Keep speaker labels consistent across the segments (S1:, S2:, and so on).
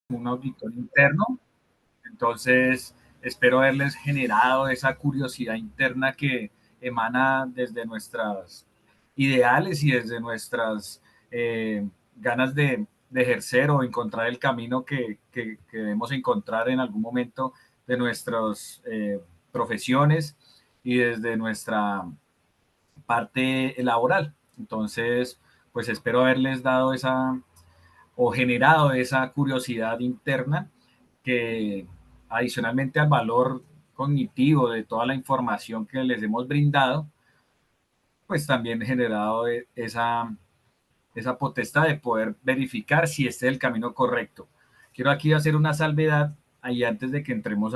S1: Un auditor interno. Entonces, espero haberles generado esa curiosidad interna que emana desde nuestras ideales y desde nuestras ganas de ejercer o encontrar el camino que debemos encontrar en algún momento de nuestras profesiones y desde nuestra parte laboral. Entonces, pues espero haberles dado esa o generado esa curiosidad interna que adicionalmente al valor cognitivo de toda la información que les hemos brindado, pues también generado esa potestad de poder verificar si este es el camino correcto. Quiero aquí hacer una salvedad ahí antes de que entremos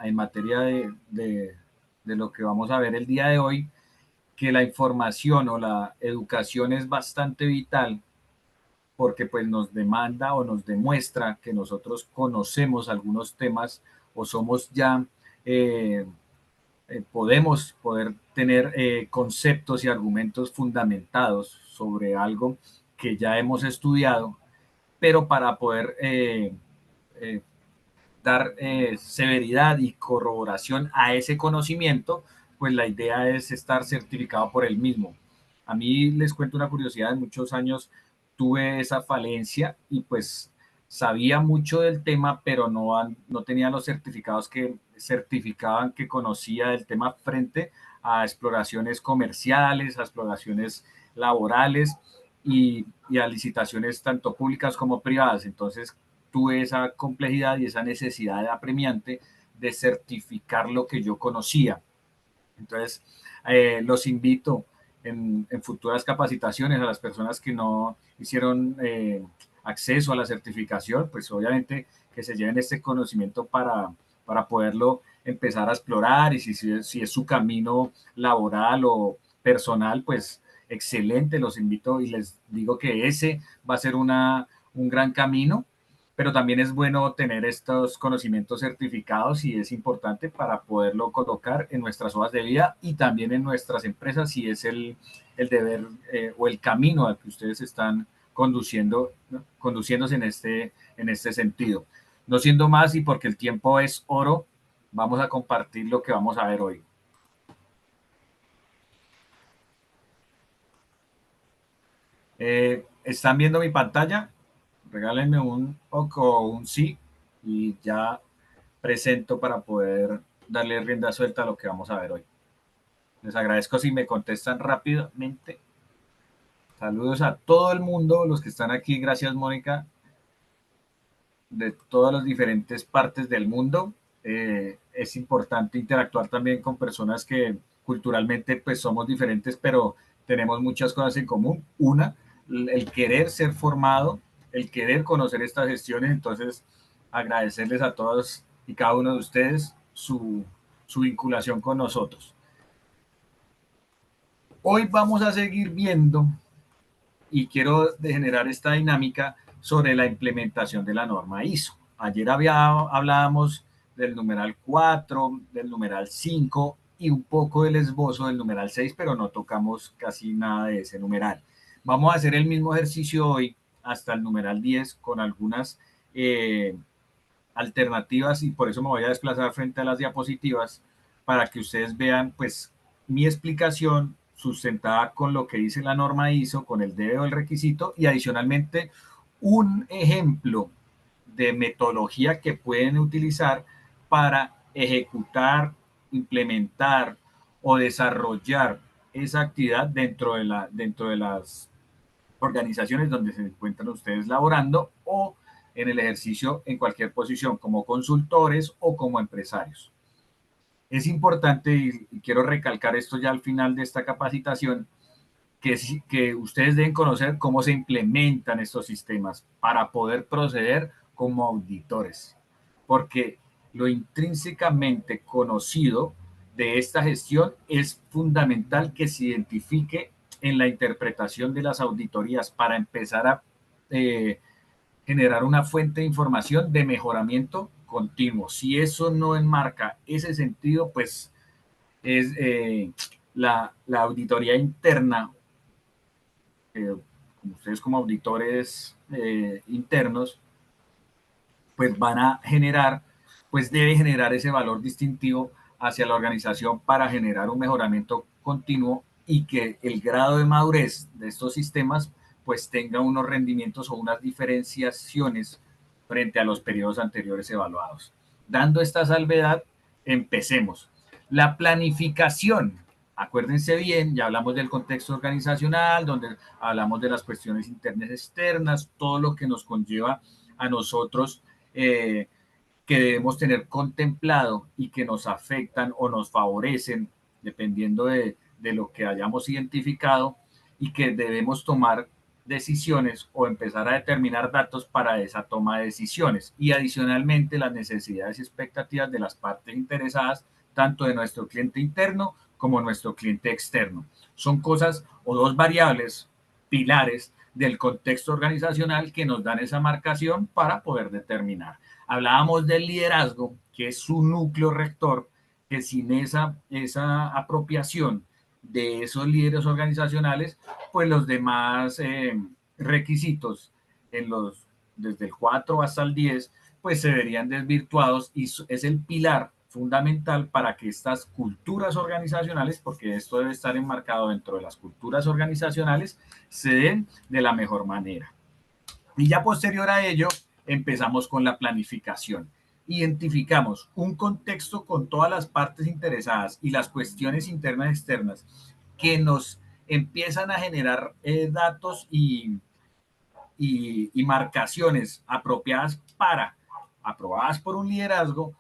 S1: en materia de lo que vamos a ver el día de hoy, que la información o la educación es bastante vital porque pues nos demanda o nos demuestra que nosotros conocemos algunos temas o somos ya, eh, podemos poder tener conceptos y argumentos fundamentados sobre algo que ya hemos estudiado, pero para poder eh, dar severidad y corroboración a ese conocimiento, pues la idea es estar certificado por el mismo. A mí les cuento una curiosidad, de muchos años tuve esa falencia y pues sabía mucho del tema, pero no tenía los certificados que certificaban que conocía del tema frente a exploraciones comerciales, a exploraciones laborales y a licitaciones tanto públicas como privadas. Entonces, tuve esa complejidad y esa necesidad apremiante de certificar lo que yo conocía. Entonces, los invito en futuras capacitaciones a las personas que no hicieron acceso a la certificación, pues obviamente que se lleven este conocimiento para poderlo empezar a explorar y si es su camino laboral o personal, pues excelente, los invito y les digo que ese va a ser un gran camino, pero también es bueno tener estos conocimientos certificados y es importante para poderlo colocar en nuestras hojas de vida y también en nuestras empresas si es el deber o el camino al que ustedes están conduciendo, ¿no? Conduciéndose en este sentido. No siendo más y porque el tiempo es oro, vamos a compartir lo que vamos a ver hoy. ¿Están viendo mi pantalla? Regálenme un o un sí y ya presento para poder darle rienda suelta a lo que vamos a ver hoy. Les agradezco si me contestan rápidamente. Saludos a todo el mundo, los que están aquí. Gracias, Mónica, de todas las diferentes partes del mundo. Es importante interactuar también con personas que culturalmente pues somos diferentes, pero tenemos muchas cosas en común. Una, el querer ser formado, el querer conocer estas gestiones. Entonces, agradecerles a todos y cada uno de ustedes su vinculación con nosotros. Hoy vamos a seguir viendo y quiero generar esta dinámica sobre la implementación de la norma ISO. Ayer hablábamos del numeral 4, del numeral 5 y un poco del esbozo del numeral 6, pero no tocamos casi nada de ese numeral. Vamos a hacer el mismo ejercicio hoy hasta el numeral 10 con algunas alternativas y por eso me voy a desplazar frente a las diapositivas para que ustedes vean pues mi explicación sustentada con lo que dice la norma ISO, con el debe o el requisito y adicionalmente un ejemplo de metodología que pueden utilizar para ejecutar, implementar o desarrollar esa actividad dentro de las organizaciones donde se encuentran ustedes laborando o en el ejercicio en cualquier posición, como consultores o como empresarios. Es importante, y quiero recalcar esto ya al final de esta capacitación, que ustedes deben conocer cómo se implementan estos sistemas para poder proceder como auditores, porque lo intrínsecamente conocido de esta gestión es fundamental que se identifique en la interpretación de las auditorías para empezar a eh, generar una fuente de información de mejoramiento continuo. Si eso no enmarca ese sentido, pues es la auditoría interna, ustedes como auditores internos, pues van a generar, pues debe generar ese valor distintivo hacia la organización para generar un mejoramiento continuo y que el grado de madurez de estos sistemas pues tenga unos rendimientos o unas diferenciaciones frente a los periodos anteriores evaluados. Dando esta salvedad, empecemos. La planificación. Acuérdense bien, ya hablamos del contexto organizacional, donde hablamos de las cuestiones internas y externas, todo lo que nos conlleva a nosotros eh, que debemos tener contemplado y que nos afectan o nos favorecen, dependiendo de lo que hayamos identificado, y que debemos tomar decisiones o empezar a determinar datos para esa toma de decisiones. Y adicionalmente las necesidades y expectativas de las partes interesadas, tanto de nuestro cliente interno como nuestro cliente externo. Son cosas o dos variables, pilares del contexto organizacional que nos dan esa marcación para poder determinar. Hablábamos del liderazgo, que es su núcleo rector, que sin esa apropiación de esos líderes organizacionales, pues los demás requisitos en los, desde el 4 hasta el 10, pues se verían desvirtuados y es el pilar fundamental para que estas culturas organizacionales, porque esto debe estar enmarcado dentro de las culturas organizacionales, se den de la mejor manera. Y ya posterior a ello, empezamos con la planificación. Identificamos un contexto con todas las partes interesadas y las cuestiones internas y externas que nos empiezan a generar datos y marcaciones apropiadas para, aprobadas por un liderazgo,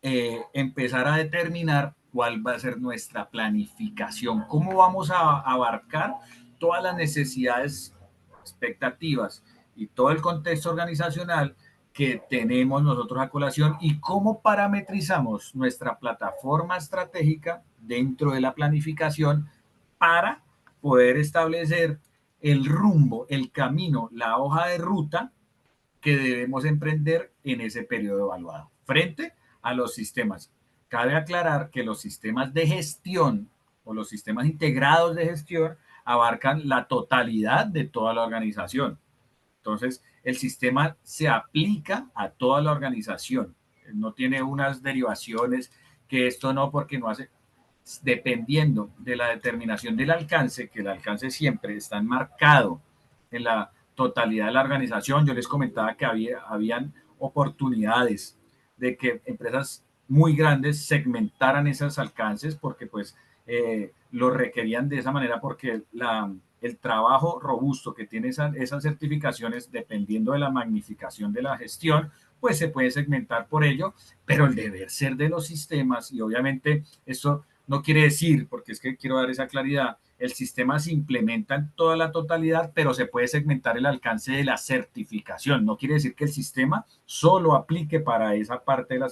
S1: empezar a determinar cuál va a ser nuestra planificación, cómo vamos a abarcar todas las necesidades, expectativas y todo el contexto organizacional que tenemos nosotros a colación y cómo parametrizamos nuestra plataforma estratégica dentro de la planificación para poder establecer el rumbo, el camino, la hoja de ruta que debemos emprender en ese periodo evaluado frente a los sistemas. Cabe aclarar que los sistemas de gestión o los sistemas integrados de gestión abarcan la totalidad de toda la organización. Entonces, el sistema se aplica a toda la organización. No tiene unas derivaciones que esto no, porque no hace, dependiendo de la determinación del alcance, que el alcance siempre está enmarcado en la totalidad de la organización. Yo les comentaba que habían oportunidades de que empresas muy grandes segmentaran esos alcances porque pues lo requerían de esa manera porque el trabajo robusto que tiene esas certificaciones, dependiendo de la magnificación de la gestión, pues se puede segmentar por ello, pero el deber ser de los sistemas, y obviamente esto no quiere decir, porque es que quiero dar esa claridad, el sistema se implementa en toda la totalidad, pero se puede segmentar el alcance de la certificación. No quiere decir que el sistema solo aplique para esa parte de la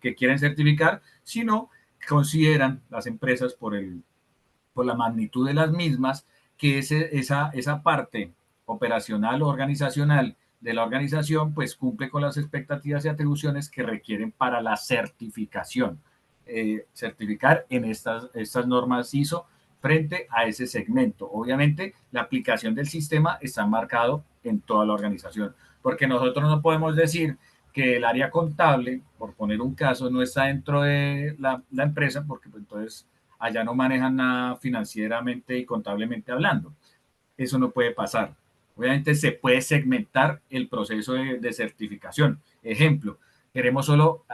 S1: que quieren certificar, sino consideran las empresas por la magnitud de las mismas que esa parte operacional o organizacional de la organización pues cumple con las expectativas y atribuciones que requieren para la certificación. Certificar en estas normas ISO frente a ese segmento. Obviamente, la aplicación del sistema está marcado en toda la organización, porque nosotros no podemos decir que el área contable, por poner un caso, no está dentro de la empresa, porque pues, entonces allá no manejan nada financieramente y contablemente hablando. Eso no puede pasar. Obviamente se puede segmentar el proceso de certificación. Ejemplo, queremos solo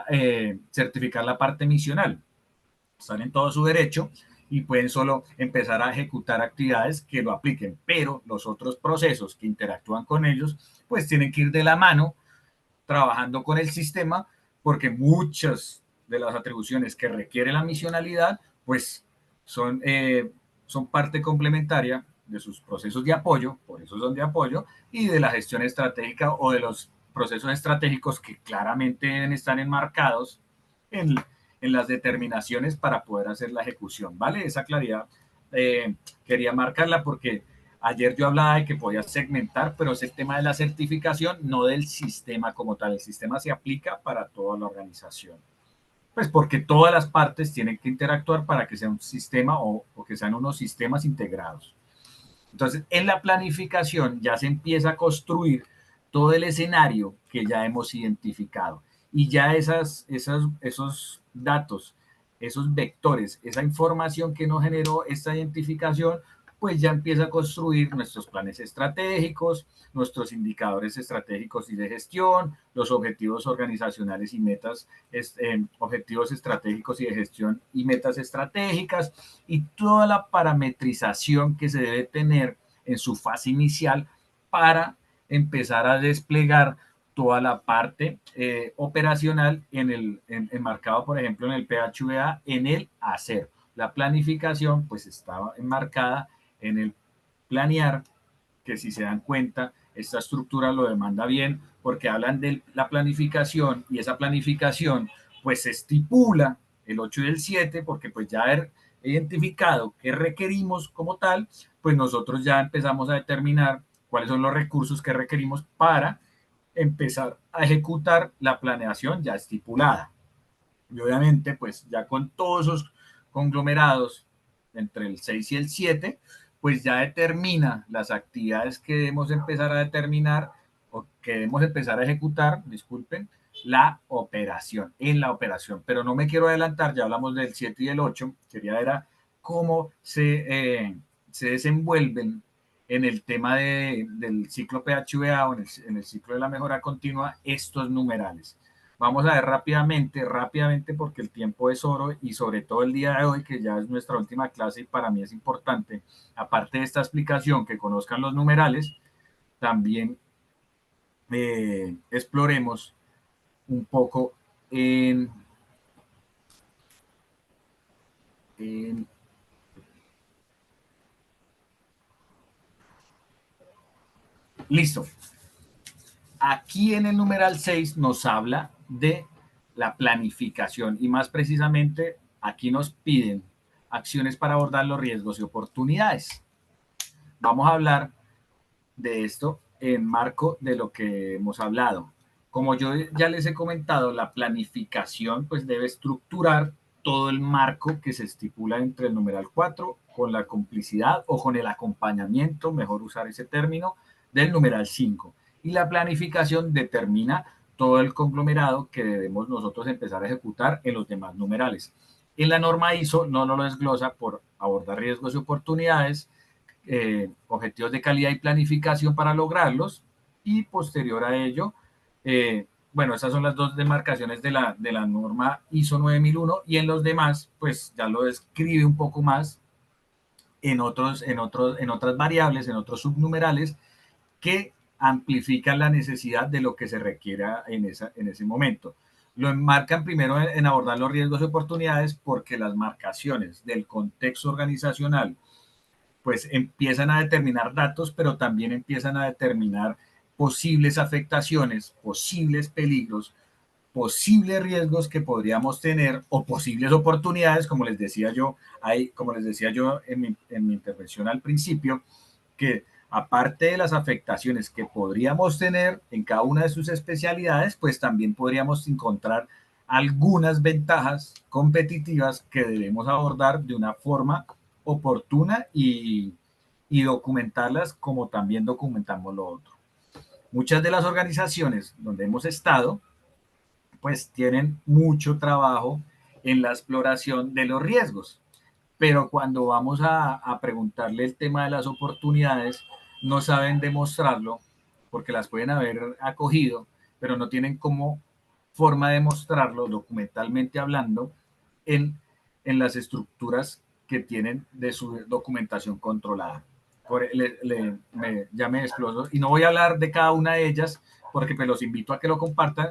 S1: certificar la parte misional. Están en todo su derecho y pueden solo empezar a ejecutar actividades que lo apliquen, pero los otros procesos que interactúan con ellos, pues tienen que ir de la mano trabajando con el sistema, porque muchas de las atribuciones que requiere la misionalidad, pues son parte complementaria de sus procesos de apoyo, por eso son de apoyo, y de la gestión estratégica o de los procesos estratégicos que claramente deben estar enmarcados en, en las determinaciones para poder hacer la ejecución, ¿vale? Esa claridad quería marcarla porque ayer yo hablaba de que podía segmentar, pero es el tema de la certificación, no del sistema como tal. El sistema se aplica para toda la organización. Pues porque todas las partes tienen que interactuar para que sea un sistema o que sean unos sistemas integrados. Entonces, en la planificación ya se empieza a construir todo el escenario que ya hemos identificado. Y ya esos datos, esos vectores, esa información que nos generó esta identificación, pues ya empieza a construir nuestros planes estratégicos, nuestros indicadores estratégicos y de gestión, los objetivos organizacionales y metas, objetivos estratégicos y de gestión y metas estratégicas, y toda la parametrización que se debe tener en su fase inicial para empezar a desplegar toda la parte operacional enmarcado, por ejemplo, en el PHVA, en el hacer. La planificación pues estaba enmarcada en el planear, que si se dan cuenta, esta estructura lo demanda bien, porque hablan de la planificación y esa planificación pues se estipula el 8 y el 7, porque pues ya haber identificado qué requerimos como tal, pues nosotros ya empezamos a determinar cuáles son los recursos que requerimos para empezar a ejecutar la planeación ya estipulada. Y obviamente, pues ya con todos esos conglomerados entre el 6 y el 7, pues ya determina las actividades que debemos empezar a determinar o que debemos empezar a ejecutar, disculpen, en la operación. Pero no me quiero adelantar, ya hablamos del 7 y el 8, quería ver cómo se desenvuelven en el tema del ciclo PHVA o en el ciclo de la mejora continua estos numerales. Vamos a ver rápidamente, porque el tiempo es oro y sobre todo el día de hoy, que ya es nuestra última clase y para mí es importante, aparte de esta explicación, que conozcan los numerales, también exploremos un poco en, en... Listo. Aquí en el numeral 6 nos habla de la planificación y más precisamente aquí nos piden acciones para abordar los riesgos y oportunidades. Vamos a hablar de esto en marco de lo que hemos hablado. Como yo ya les he comentado, la planificación pues debe estructurar todo el marco que se estipula entre el numeral 4 con la complicidad o con el acompañamiento, mejor usar ese término, del numeral 5. Y la planificación determina todo el conglomerado que debemos nosotros empezar a ejecutar en los demás numerales. En la norma ISO no nos lo desglosa por abordar riesgos y oportunidades, objetivos de calidad y planificación para lograrlos, y posterior a ello, bueno, esas son las dos demarcaciones de la norma ISO 9001, y en los demás, pues ya lo describe un poco más en otras variables, en otros subnumerales, que amplifican la necesidad de lo que se requiera en ese momento. Lo enmarcan primero en abordar los riesgos y oportunidades porque las marcaciones del contexto organizacional pues empiezan a determinar datos, pero también empiezan a determinar posibles afectaciones, posibles peligros, posibles riesgos que podríamos tener o posibles oportunidades, como les decía yo en mi intervención al principio, que aparte de las afectaciones que podríamos tener en cada una de sus especialidades, pues también podríamos encontrar algunas ventajas competitivas que debemos abordar de una forma oportuna y documentarlas como también documentamos lo otro. Muchas de las organizaciones donde hemos estado, pues tienen mucho trabajo en la exploración de los riesgos, pero cuando vamos a preguntarle el tema de las oportunidades, no saben demostrarlo porque las pueden haber acogido, pero no tienen como forma de mostrarlo documentalmente hablando en, en las estructuras que tienen de su documentación controlada. Ya me exploso y no voy a hablar de cada una de ellas porque pues los invito a que lo compartan,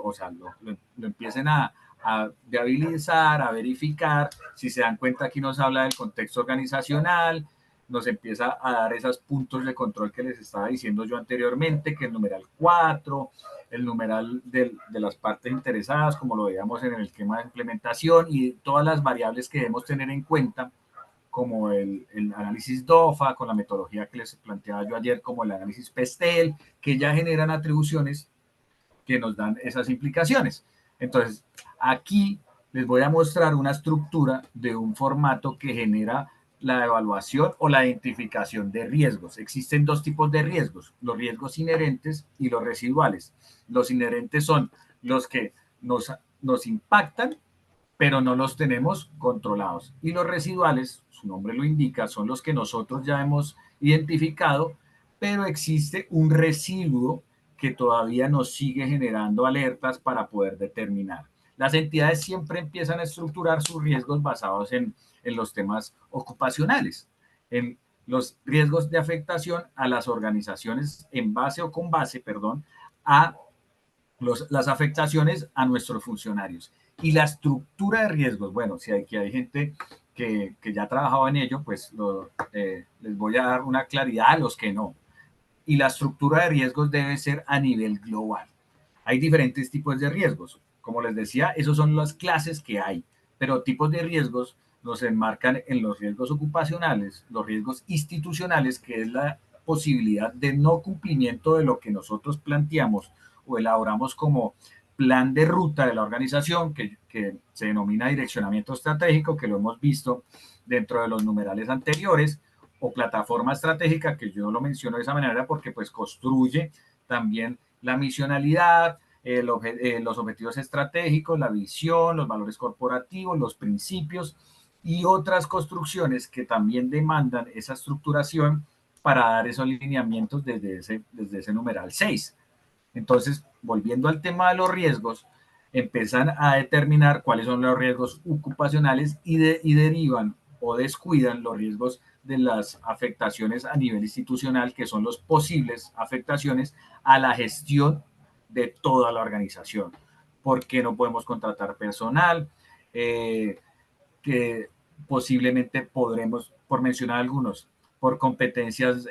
S1: o sea, lo empiecen a viabilizar, a verificar. Si se dan cuenta, aquí nos habla del contexto organizacional, nos empieza a dar esos puntos de control que les estaba diciendo yo anteriormente, que el numeral 4, el numeral de las partes interesadas, como lo veíamos en el esquema de implementación, y todas las variables que debemos tener en cuenta, como el análisis DOFA, con la metodología que les planteaba yo ayer, como el análisis PESTEL, que ya generan atribuciones que nos dan esas implicaciones. Entonces, aquí les voy a mostrar una estructura de un formato que genera la evaluación o la identificación de riesgos. Existen dos tipos de riesgos, los riesgos inherentes y los residuales. Los inherentes son los que nos impactan, pero no los tenemos controlados. Y los residuales, su nombre lo indica, son los que nosotros ya hemos identificado, pero existe un residuo que todavía nos sigue generando alertas para poder determinar. Las entidades siempre empiezan a estructurar sus riesgos basados en los temas ocupacionales, en los riesgos de afectación a las organizaciones en base o con base, perdón, a las afectaciones a nuestros funcionarios. Y la estructura de riesgos, bueno, si hay gente que ya ha trabajado en ello, pues les voy a dar una claridad a los que no. Y la estructura de riesgos debe ser a nivel global. Hay diferentes tipos de riesgos. Como les decía, esos son las clases que hay, pero tipos de riesgos nos enmarcan en los riesgos ocupacionales, los riesgos institucionales, que es la posibilidad de no cumplimiento de lo que nosotros planteamos o elaboramos como plan de ruta de la organización, que se denomina direccionamiento estratégico, que lo hemos visto dentro de los numerales anteriores, o plataforma estratégica, que yo lo menciono de esa manera porque pues construye también la misionalidad, los objetivos estratégicos, la visión, los valores corporativos, los principios y otras construcciones que también demandan esa estructuración para dar esos lineamientos desde ese numeral 6. Entonces, volviendo al tema de los riesgos, empiezan a determinar cuáles son los riesgos ocupacionales y derivan o descuidan los riesgos de las afectaciones a nivel institucional, que son las posibles afectaciones a la gestión de toda la organización. ¿Por qué no podemos contratar personal? Que posiblemente podremos, por mencionar algunos, por competencias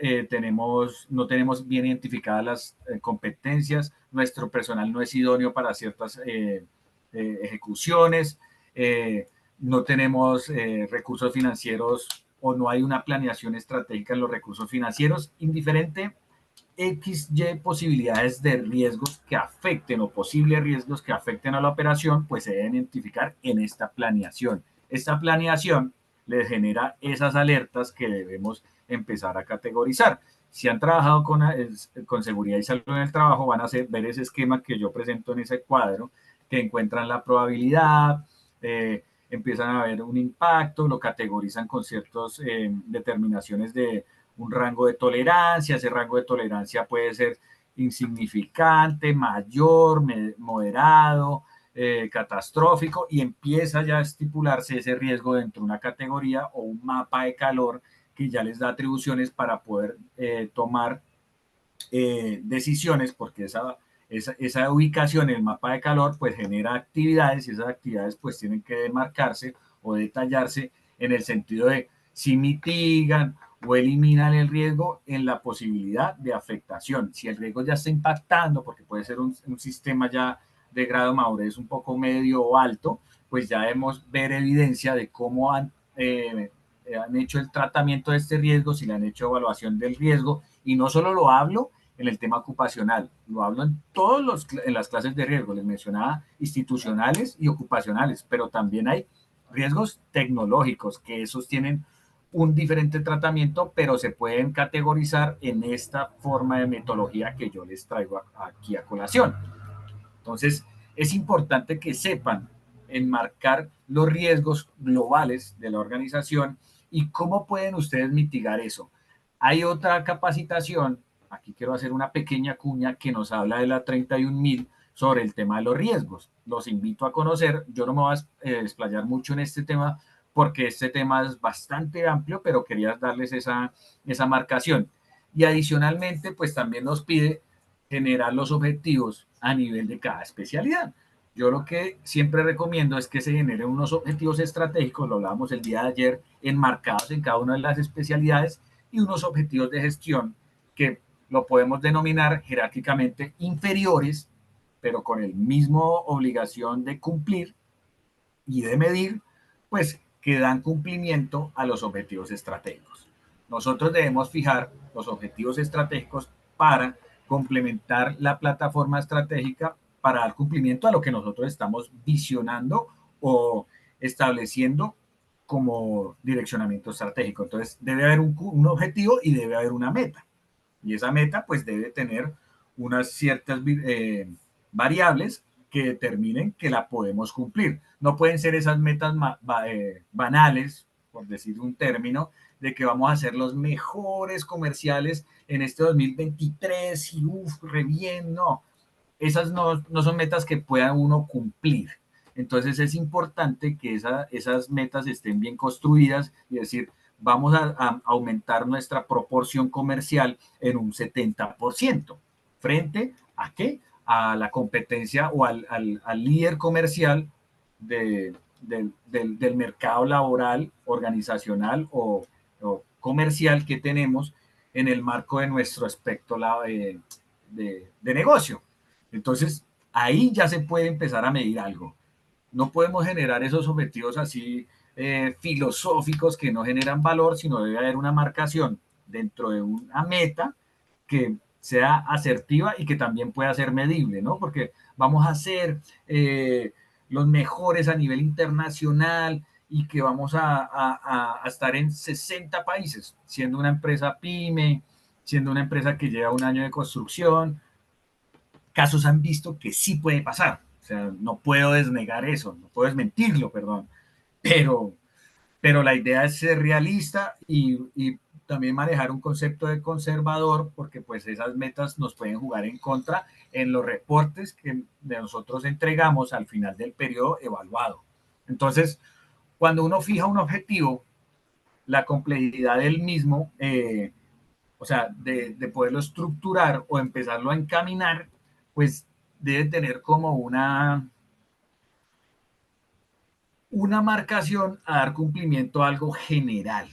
S1: no tenemos bien identificadas las competencias, nuestro personal no es idóneo para ciertas ejecuciones, no tenemos recursos financieros o no hay una planeación estratégica en los recursos financieros, indiferente XY posibilidades de riesgos que afecten o posibles riesgos que afecten a la operación, pues se deben identificar en esta planeación. Esta planeación les genera esas alertas que debemos empezar a categorizar. Si han trabajado con seguridad y salud en el trabajo, van a ver ese esquema que yo presento en ese cuadro, que encuentran la probabilidad, empiezan a ver un impacto, lo categorizan con ciertas determinaciones de un rango de tolerancia. Ese rango de tolerancia puede ser insignificante, mayor, moderado, catastrófico, y empieza ya a estipularse ese riesgo dentro de una categoría o un mapa de calor que ya les da atribuciones para poder tomar decisiones, porque esa ubicación en el mapa de calor pues genera actividades, y esas actividades pues tienen que demarcarse o detallarse en el sentido de si mitigan o eliminan el riesgo en la posibilidad de afectación. Si el riesgo ya está impactando, porque puede ser un sistema ya de grado de madurez un poco medio o alto, pues ya debemos ver evidencia de cómo han hecho el tratamiento de este riesgo, si le han hecho evaluación del riesgo, y no solo lo hablo en el tema ocupacional, lo hablo en las clases de riesgo, les mencionaba institucionales y ocupacionales, pero también hay riesgos tecnológicos, que esos tienen un diferente tratamiento, pero se pueden categorizar en esta forma de metodología que yo les traigo aquí a colación. Entonces, es importante que sepan enmarcar los riesgos globales de la organización y cómo pueden ustedes mitigar eso. Hay otra capacitación, aquí quiero hacer una pequeña cuña, que nos habla de la 31.000 sobre el tema de los riesgos. Los invito a conocer. Yo no me voy a explayar mucho en este tema porque este tema es bastante amplio, pero quería darles esa marcación. Y adicionalmente, pues también nos pide generar los objetivos a nivel de cada especialidad. Yo lo que siempre recomiendo es que se generen unos objetivos estratégicos, lo hablábamos el día de ayer, enmarcados en cada una de las especialidades, y unos objetivos de gestión que lo podemos denominar jerárquicamente inferiores, pero con el mismo obligación de cumplir y de medir, pues que dan cumplimiento a los objetivos estratégicos. Nosotros debemos fijar los objetivos estratégicos para complementar la plataforma estratégica para dar cumplimiento a lo que nosotros estamos visionando o estableciendo como direccionamiento estratégico. Entonces, debe haber un objetivo y debe haber una meta. Y esa meta, pues, debe tener unas ciertas variables que determinen que la podemos cumplir. No pueden ser esas metas banales, por decir un término, de que vamos a hacer los mejores comerciales en este 2023 y uff, re bien, no. Esas no son metas que pueda uno cumplir. Entonces es importante que esas metas estén bien construidas y decir, vamos a aumentar nuestra proporción comercial en un 70%. ¿Frente a qué? A la competencia o al líder comercial del mercado laboral, organizacional o comercial que tenemos en el marco de nuestro aspecto de negocio. Entonces, ahí ya se puede empezar a medir algo. No podemos generar esos objetivos así filosóficos que no generan valor, sino debe haber una marcación dentro de una meta que sea asertiva y que también pueda ser medible, ¿no? Porque vamos a ser los mejores a nivel internacional y que vamos a estar en 60 países, siendo una empresa pyme, siendo una empresa que lleva un año de construcción. Casos han visto que sí puede pasar. O sea, no puedo desnegar eso, no puedo desmentirlo, perdón. Pero, pero la idea es ser realista y también manejar un concepto de conservador, porque pues esas metas nos pueden jugar en contra en los reportes que nosotros entregamos al final del periodo evaluado. Entonces, cuando uno fija un objetivo, la complejidad del mismo, o sea, de poderlo estructurar o empezarlo a encaminar, pues debe tener como una marcación a dar cumplimiento a algo general.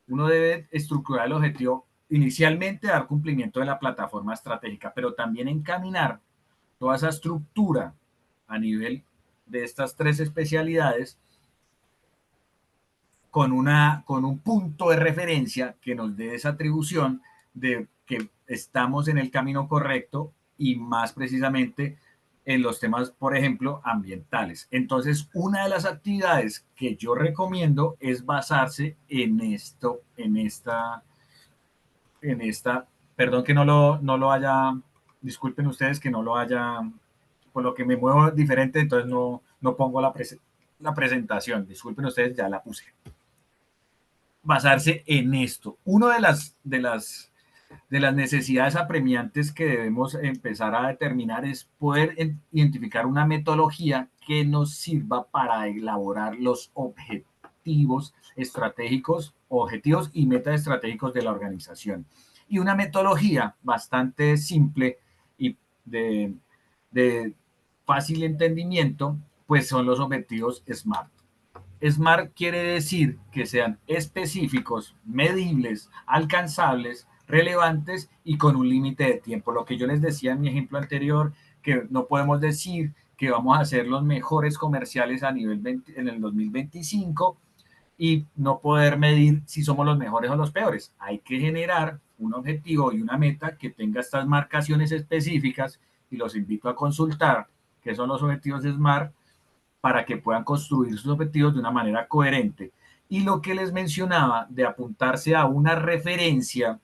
S1: Uno debe estructurar el objetivo inicialmente, dar cumplimiento de la plataforma estratégica, pero también encaminar toda esa estructura a nivel de estas tres especialidades con un punto de referencia que nos dé esa atribución de que estamos en el camino correcto y más precisamente en los temas, por ejemplo, ambientales. Entonces, una de las actividades que yo recomiendo es basarse en esto, perdón que no lo haya, disculpen ustedes que no lo haya, por lo que me muevo diferente, entonces no pongo la presentación, disculpen ustedes, ya la puse. Basarse en esto. Una de las necesidades apremiantes que debemos empezar a determinar es poder identificar una metodología que nos sirva para elaborar los objetivos estratégicos, objetivos y metas estratégicos de la organización. Y una metodología bastante simple y de fácil entendimiento, pues son los objetivos SMART. SMART quiere decir que sean específicos, medibles, alcanzables, relevantes y con un límite de tiempo. Lo que yo les decía en mi ejemplo anterior, que no podemos decir que vamos a hacer los mejores comerciales a nivel 20, en el 2025 y no poder medir si somos los mejores o los peores. Hay que generar un objetivo y una meta que tenga estas marcaciones específicas y los invito a consultar qué son los objetivos de SMART para que puedan construir sus objetivos de una manera coherente. Y lo que les mencionaba de apuntarse a una referencia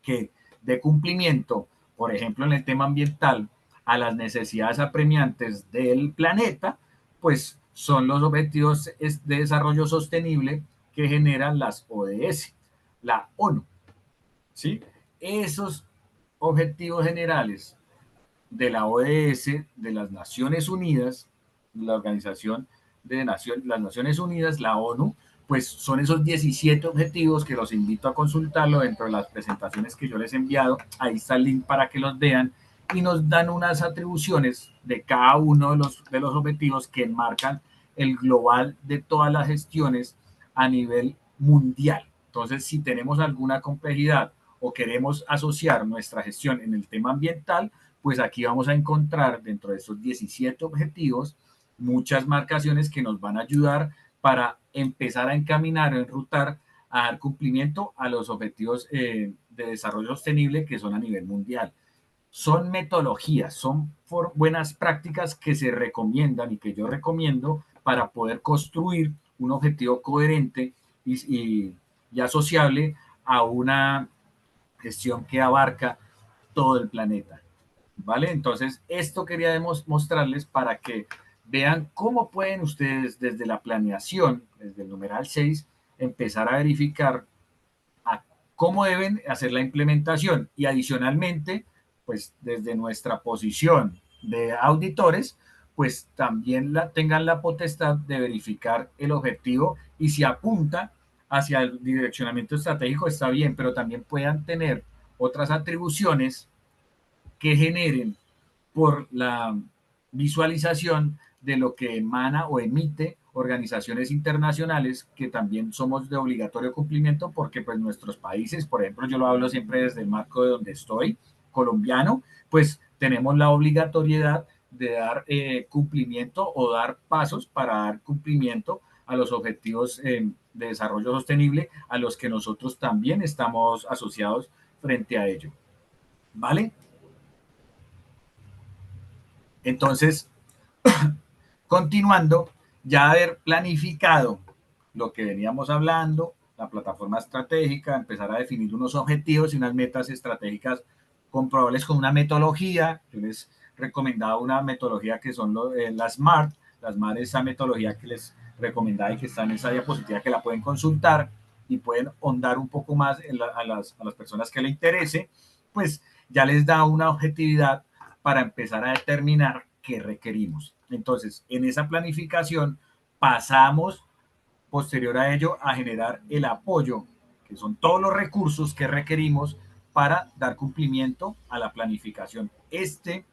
S1: que dé cumplimiento, por ejemplo, en el tema ambiental, a las necesidades apremiantes del planeta, pues son los objetivos de desarrollo sostenible que generan las ODS, la ONU. ¿Sí? Esos objetivos generales de la ODS, de las Naciones Unidas, la Organización de las Naciones Unidas, la ONU, pues son esos 17 objetivos que los invito a consultarlo dentro de las presentaciones que yo les he enviado. Ahí está el link para que los vean y nos dan unas atribuciones de cada uno de los objetivos que enmarcan el global de todas las gestiones a nivel mundial. Entonces, si tenemos alguna complejidad o queremos asociar nuestra gestión en el tema ambiental, pues aquí vamos a encontrar dentro de esos 17 objetivos muchas marcaciones que nos van a ayudar para empezar a encaminar o enrutar a dar cumplimiento a los objetivos de desarrollo sostenible que son a nivel mundial. Son metodologías, son buenas prácticas que se recomiendan y que yo recomiendo para poder construir un objetivo coherente y asociable a una gestión que abarca todo el planeta. ¿Vale? Entonces, esto quería mostrarles para que vean cómo pueden ustedes desde la planeación, desde el numeral 6, empezar a verificar a cómo deben hacer la implementación y adicionalmente, pues desde nuestra posición de auditores, pues también tengan la potestad de verificar el objetivo y si apunta hacia el direccionamiento estratégico está bien, pero también puedan tener otras atribuciones que generen por la visualización de lo que emana o emite organizaciones internacionales que también somos de obligatorio cumplimiento porque pues nuestros países, por ejemplo, yo lo hablo siempre desde el marco de donde estoy, colombiano, pues tenemos la obligatoriedad de dar cumplimiento o dar pasos para dar cumplimiento a los objetivos de desarrollo sostenible a los que nosotros también estamos asociados frente a ello. ¿Vale? Entonces, continuando, ya haber planificado lo que veníamos hablando, la plataforma estratégica, empezar a definir unos objetivos y unas metas estratégicas comprobables con una metodología. Yo les recomendaba una metodología que son las SMART. Las SMART es esa metodología que les recomendaba y que está en esa diapositiva que la pueden consultar y pueden ahondar un poco más a las personas que le interese, pues ya les da una objetividad para empezar a determinar qué requerimos. Entonces, en esa planificación pasamos posterior a ello a generar el apoyo, que son todos los recursos que requerimos para dar cumplimiento a la planificación. Este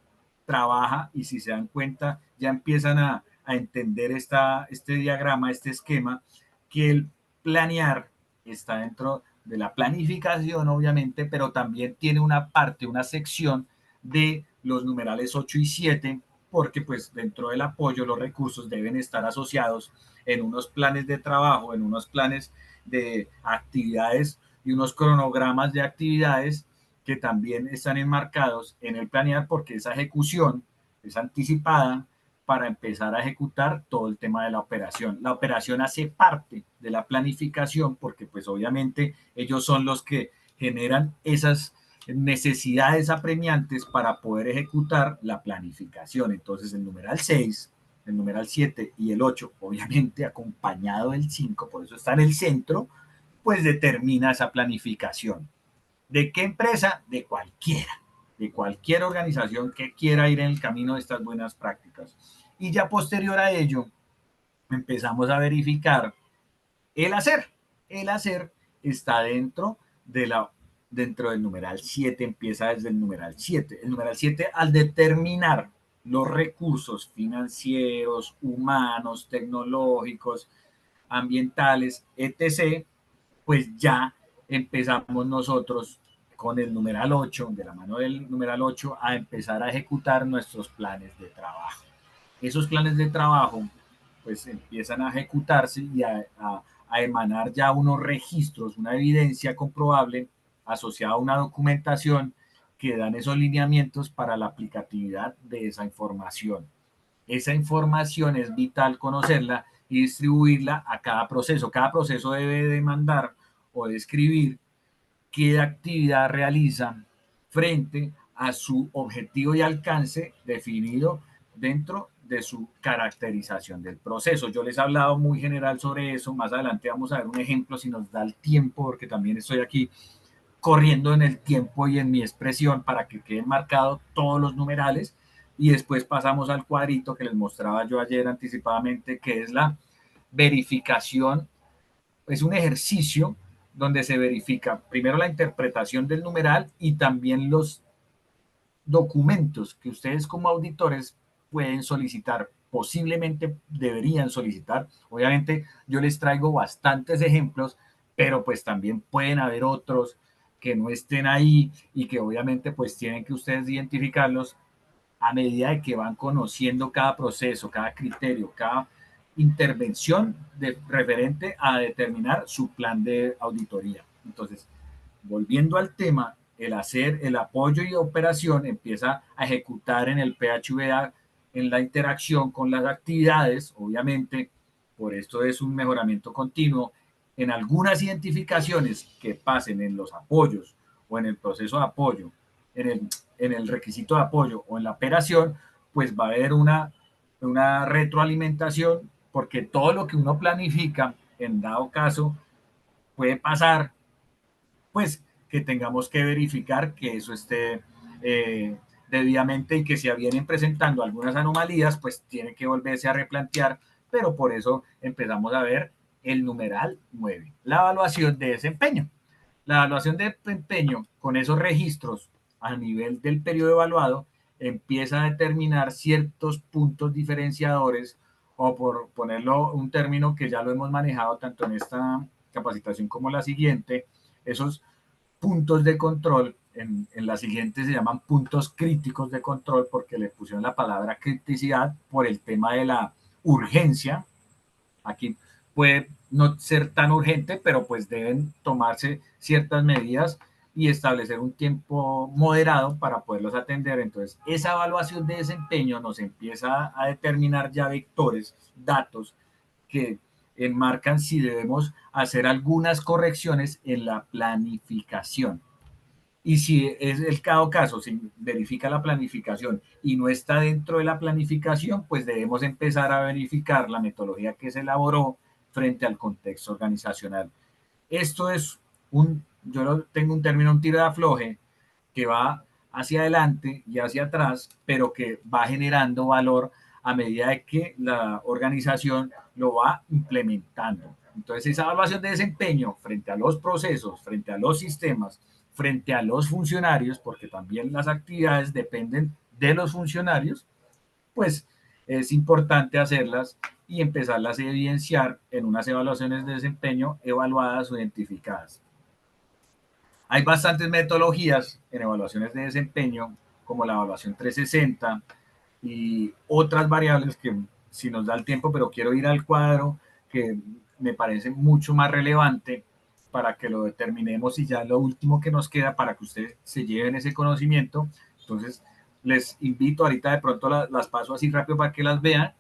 S1: trabaja y si se dan cuenta ya empiezan a entender este diagrama, este esquema, que el planear está dentro de la planificación, obviamente, pero también tiene una parte, una sección de los numerales 8 y 7, porque pues dentro del apoyo los recursos deben estar asociados en unos planes de trabajo, en unos planes de actividades y unos cronogramas de actividades que también están enmarcados en el planear porque esa ejecución es anticipada para empezar a ejecutar todo el tema de la operación. La operación hace parte de la planificación porque pues obviamente ellos son los que generan esas necesidades apremiantes para poder ejecutar la planificación. Entonces el numeral 6, el numeral 7 y el 8, obviamente acompañado del 5, por eso está en el centro, pues determina esa planificación. ¿De qué empresa? De cualquier organización que quiera ir en el camino de estas buenas prácticas. Y ya posterior a ello, empezamos a verificar el hacer. El hacer está dentro del numeral 7, empieza desde el numeral 7. El numeral 7 al determinar los recursos financieros, humanos, tecnológicos, ambientales, etc., pues ya empezamos nosotros con el numeral 8, de la mano del numeral 8, a empezar a ejecutar nuestros planes de trabajo. Esos planes de trabajo pues empiezan a ejecutarse y a emanar ya unos registros, una evidencia comprobable asociada a una documentación que dan esos lineamientos para la aplicatividad de esa información. Esa información es vital conocerla y distribuirla a cada proceso. Cada proceso debe demandar o describir qué actividad realiza frente a su objetivo y alcance definido dentro de su caracterización del proceso. Yo les he hablado muy general sobre eso, más adelante vamos a ver un ejemplo si nos da el tiempo, porque también estoy aquí corriendo en el tiempo y en mi expresión para que queden marcados todos los numerales y después pasamos al cuadrito que les mostraba yo ayer anticipadamente, que es la verificación. Es un ejercicio donde se verifica primero la interpretación del numeral y también los documentos que ustedes como auditores pueden solicitar, posiblemente deberían solicitar. Obviamente yo les traigo bastantes ejemplos, pero pues también pueden haber otros que no estén ahí y que obviamente pues tienen que ustedes identificarlos a medida de que van conociendo cada proceso, cada criterio, cada intervención referente a determinar su plan de auditoría. Entonces, volviendo al tema, el hacer, el apoyo y operación empieza a ejecutar en el PHVA en la interacción con las actividades, obviamente, por esto es un mejoramiento continuo, en algunas identificaciones que pasen en los apoyos o en el proceso de apoyo, en el requisito de apoyo o en la operación, pues va a haber una retroalimentación, porque todo lo que uno planifica, en dado caso, puede pasar, pues que tengamos que verificar que eso esté debidamente, y que si vienen presentando algunas anomalías, pues tiene que volverse a replantear, pero por eso empezamos a ver el numeral 9, la evaluación de desempeño. La evaluación de desempeño con esos registros a nivel del periodo evaluado empieza a determinar ciertos puntos diferenciadores, o por ponerlo un término que ya lo hemos manejado tanto en esta capacitación como la siguiente, esos puntos de control. En la siguiente se llaman puntos críticos de control, porque le pusieron la palabra criticidad por el tema de la urgencia. Aquí puede no ser tan urgente, pero pues deben tomarse ciertas medidas y establecer un tiempo moderado para poderlos atender. Entonces, esa evaluación de desempeño nos empieza a determinar ya vectores, datos que enmarcan si debemos hacer algunas correcciones en la planificación. Y si es el caso, si verifica la planificación y no está dentro de la planificación, pues debemos empezar a verificar la metodología que se elaboró frente al contexto organizacional. Esto es yo tengo un término, un tiro de afloje, que va hacia adelante y hacia atrás, pero que va generando valor a medida de que la organización lo va implementando. Entonces, esa evaluación de desempeño frente a los procesos, frente a los sistemas, frente a los funcionarios, porque también las actividades dependen de los funcionarios, pues es importante hacerlas y empezarlas a evidenciar en unas evaluaciones de desempeño evaluadas o identificadas. Hay bastantes metodologías en evaluaciones de desempeño, como la evaluación 360 y otras variables que, si nos da el tiempo, pero quiero ir al cuadro, que me parece mucho más relevante para que lo determinemos, y ya lo último que nos queda para que ustedes se lleven ese conocimiento. Entonces, les invito, ahorita de pronto las paso así rápido para que las vean.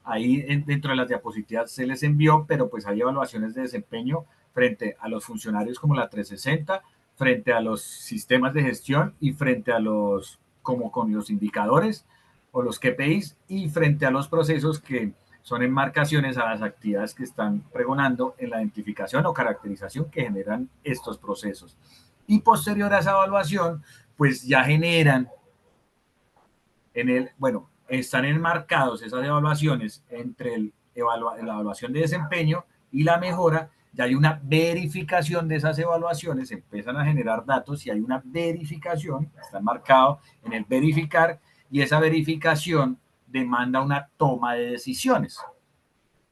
S1: Ahí dentro de las diapositivas se les envió, pero pues hay evaluaciones de desempeño frente a los funcionarios como la 360, frente a los sistemas de gestión y frente a los, como con los indicadores o los KPIs, y frente a los procesos, que son enmarcaciones a las actividades que están pregonando en la identificación o caracterización que generan estos procesos. Y posterior a esa evaluación, pues ya generan bueno, están enmarcados esas evaluaciones entre la evaluación de desempeño y la mejora. Ya hay una verificación de esas evaluaciones, empiezan a generar datos y hay una verificación, está marcado en el verificar, y esa verificación demanda una toma de decisiones.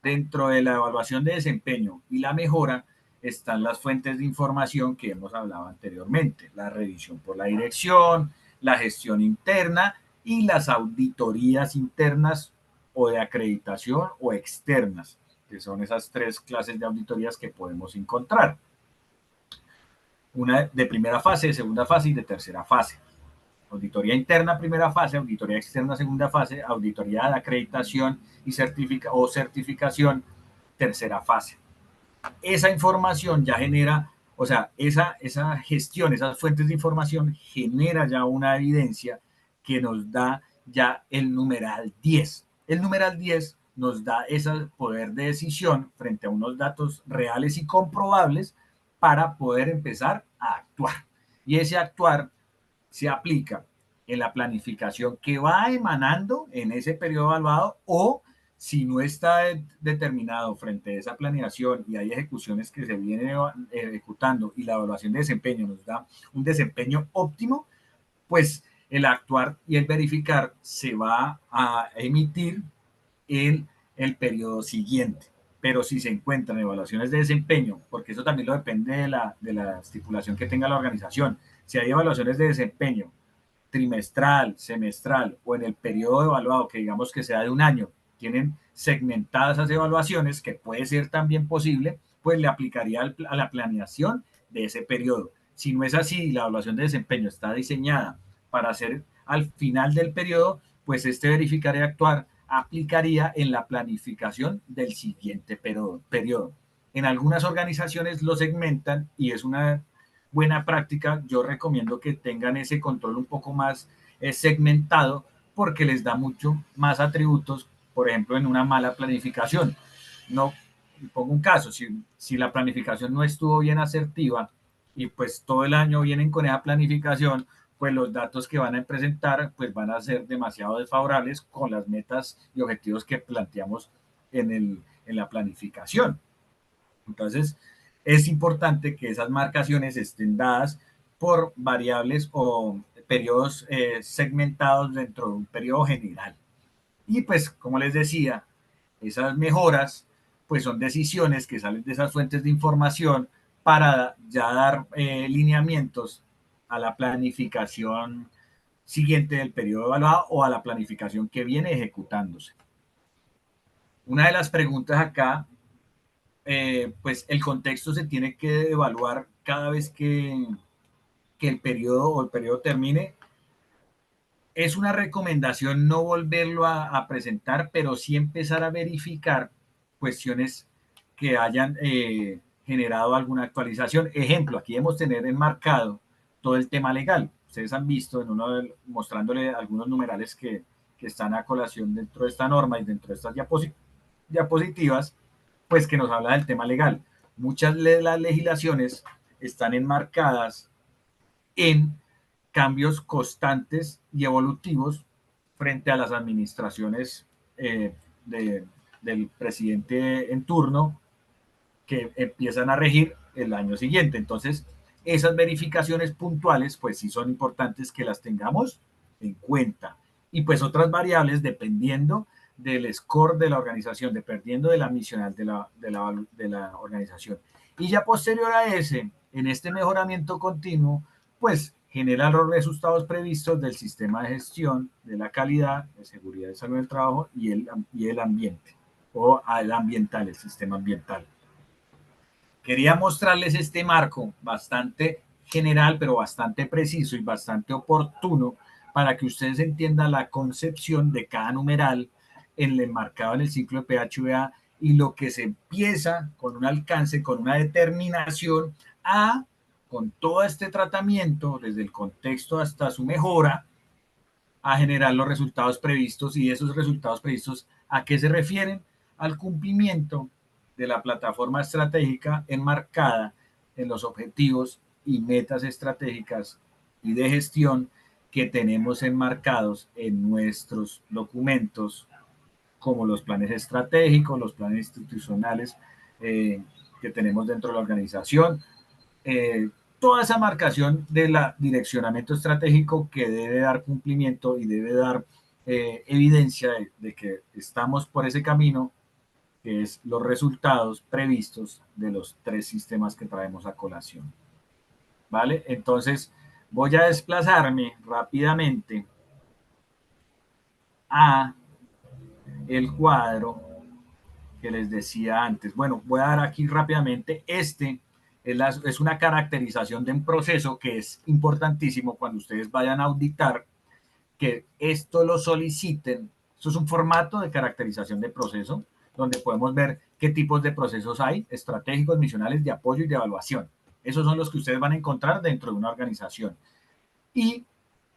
S1: Dentro de la evaluación de desempeño y la mejora están las fuentes de información que hemos hablado anteriormente: la revisión por la dirección, la gestión interna y las auditorías internas o de acreditación o externas, que son esas tres clases de auditorías que podemos encontrar. Una de primera fase, de segunda fase y de tercera fase. Auditoría interna, primera fase; auditoría externa, segunda fase; auditoría de acreditación y certificación, tercera fase. Esa información ya genera, o sea, esa gestión, esas fuentes de información genera ya una evidencia que nos da ya el numeral 10. El numeral 10 nos da ese poder de decisión frente a unos datos reales y comprobables para poder empezar a actuar. Y ese actuar se aplica en la planificación que va emanando en ese periodo evaluado, o si no está determinado frente a esa planeación y hay ejecuciones que se vienen ejecutando y la evaluación de desempeño nos da un desempeño óptimo, pues el actuar y el verificar se va a emitir en el periodo siguiente. Pero si se encuentran evaluaciones de desempeño, porque eso también lo depende de la estipulación que tenga la organización, si hay evaluaciones de desempeño trimestral, semestral o en el periodo evaluado, que digamos que sea de un año, tienen segmentadas esas evaluaciones, que puede ser también posible, pues le aplicaría a la planeación de ese periodo. Si no es así, la evaluación de desempeño está diseñada para hacer al final del periodo, pues este verificar y actuar aplicaría en la planificación del siguiente periodo. En algunas organizaciones lo segmentan y es una buena práctica. Yo recomiendo que tengan ese control un poco más segmentado porque les da mucho más atributos, por ejemplo, en una mala planificación. No, pongo un caso, si la planificación no estuvo bien asertiva y pues todo el año vienen con esa planificación, pues los datos que van a presentar pues van a ser demasiado desfavorables con las metas y objetivos que planteamos en la planificación. Entonces, es importante que esas marcaciones estén dadas por variables o periodos segmentados dentro de un periodo general. Y pues, como les decía, esas mejoras pues son decisiones que salen de esas fuentes de información para ya dar lineamientos a la planificación siguiente del periodo evaluado o a la planificación que viene ejecutándose. Una de las preguntas acá, pues el contexto se tiene que evaluar cada vez que el periodo o el periodo termine. Es una recomendación no volverlo a presentar, pero sí empezar a verificar cuestiones que hayan generado alguna actualización. Ejemplo, aquí debemos tener enmarcado todo el tema legal. Ustedes han visto en mostrándole algunos numerales que están a colación dentro de esta norma y dentro de estas diapositivas, pues que nos habla del tema legal. Muchas de las legislaciones están enmarcadas en cambios constantes y evolutivos frente a las administraciones de, del presidente en turno que empiezan a regir el año siguiente. Entonces, esas verificaciones puntuales, pues sí son importantes que las tengamos en cuenta. Y pues otras variables, dependiendo del score de la organización, dependiendo de la misional de la organización. Y ya posterior a ese, en este mejoramiento continuo, pues genera los resultados previstos del sistema de gestión de la calidad, de seguridad y salud del trabajo y el ambiente, o al ambiental, el sistema ambiental. Quería mostrarles este marco bastante general, pero bastante preciso y bastante oportuno para que ustedes entiendan la concepción de cada numeral en el enmarcado en el ciclo de PHVA y lo que se empieza con un alcance, con una determinación a, con todo este tratamiento, desde el contexto hasta su mejora, a generar los resultados previstos y esos resultados previstos, ¿a qué se refieren? Al cumplimiento de la plataforma estratégica enmarcada en los objetivos y metas estratégicas y de gestión que tenemos enmarcados en nuestros documentos, como los planes estratégicos, los planes institucionales que tenemos dentro de la organización, toda esa marcación del direccionamiento estratégico que debe dar cumplimiento y debe dar evidencia de que estamos por ese camino, que es los resultados previstos de los 3 sistemas que traemos a colación. ¿Vale? Entonces, voy a desplazarme rápidamente a el cuadro que les decía antes. Bueno, voy a dar aquí rápidamente. Es una caracterización de un proceso que es importantísimo cuando ustedes vayan a auditar, que esto lo soliciten. Esto es un formato de caracterización de proceso, donde podemos ver qué tipos de procesos hay, estratégicos, misionales, de apoyo y de evaluación. Esos son los que ustedes van a encontrar dentro de una organización. Y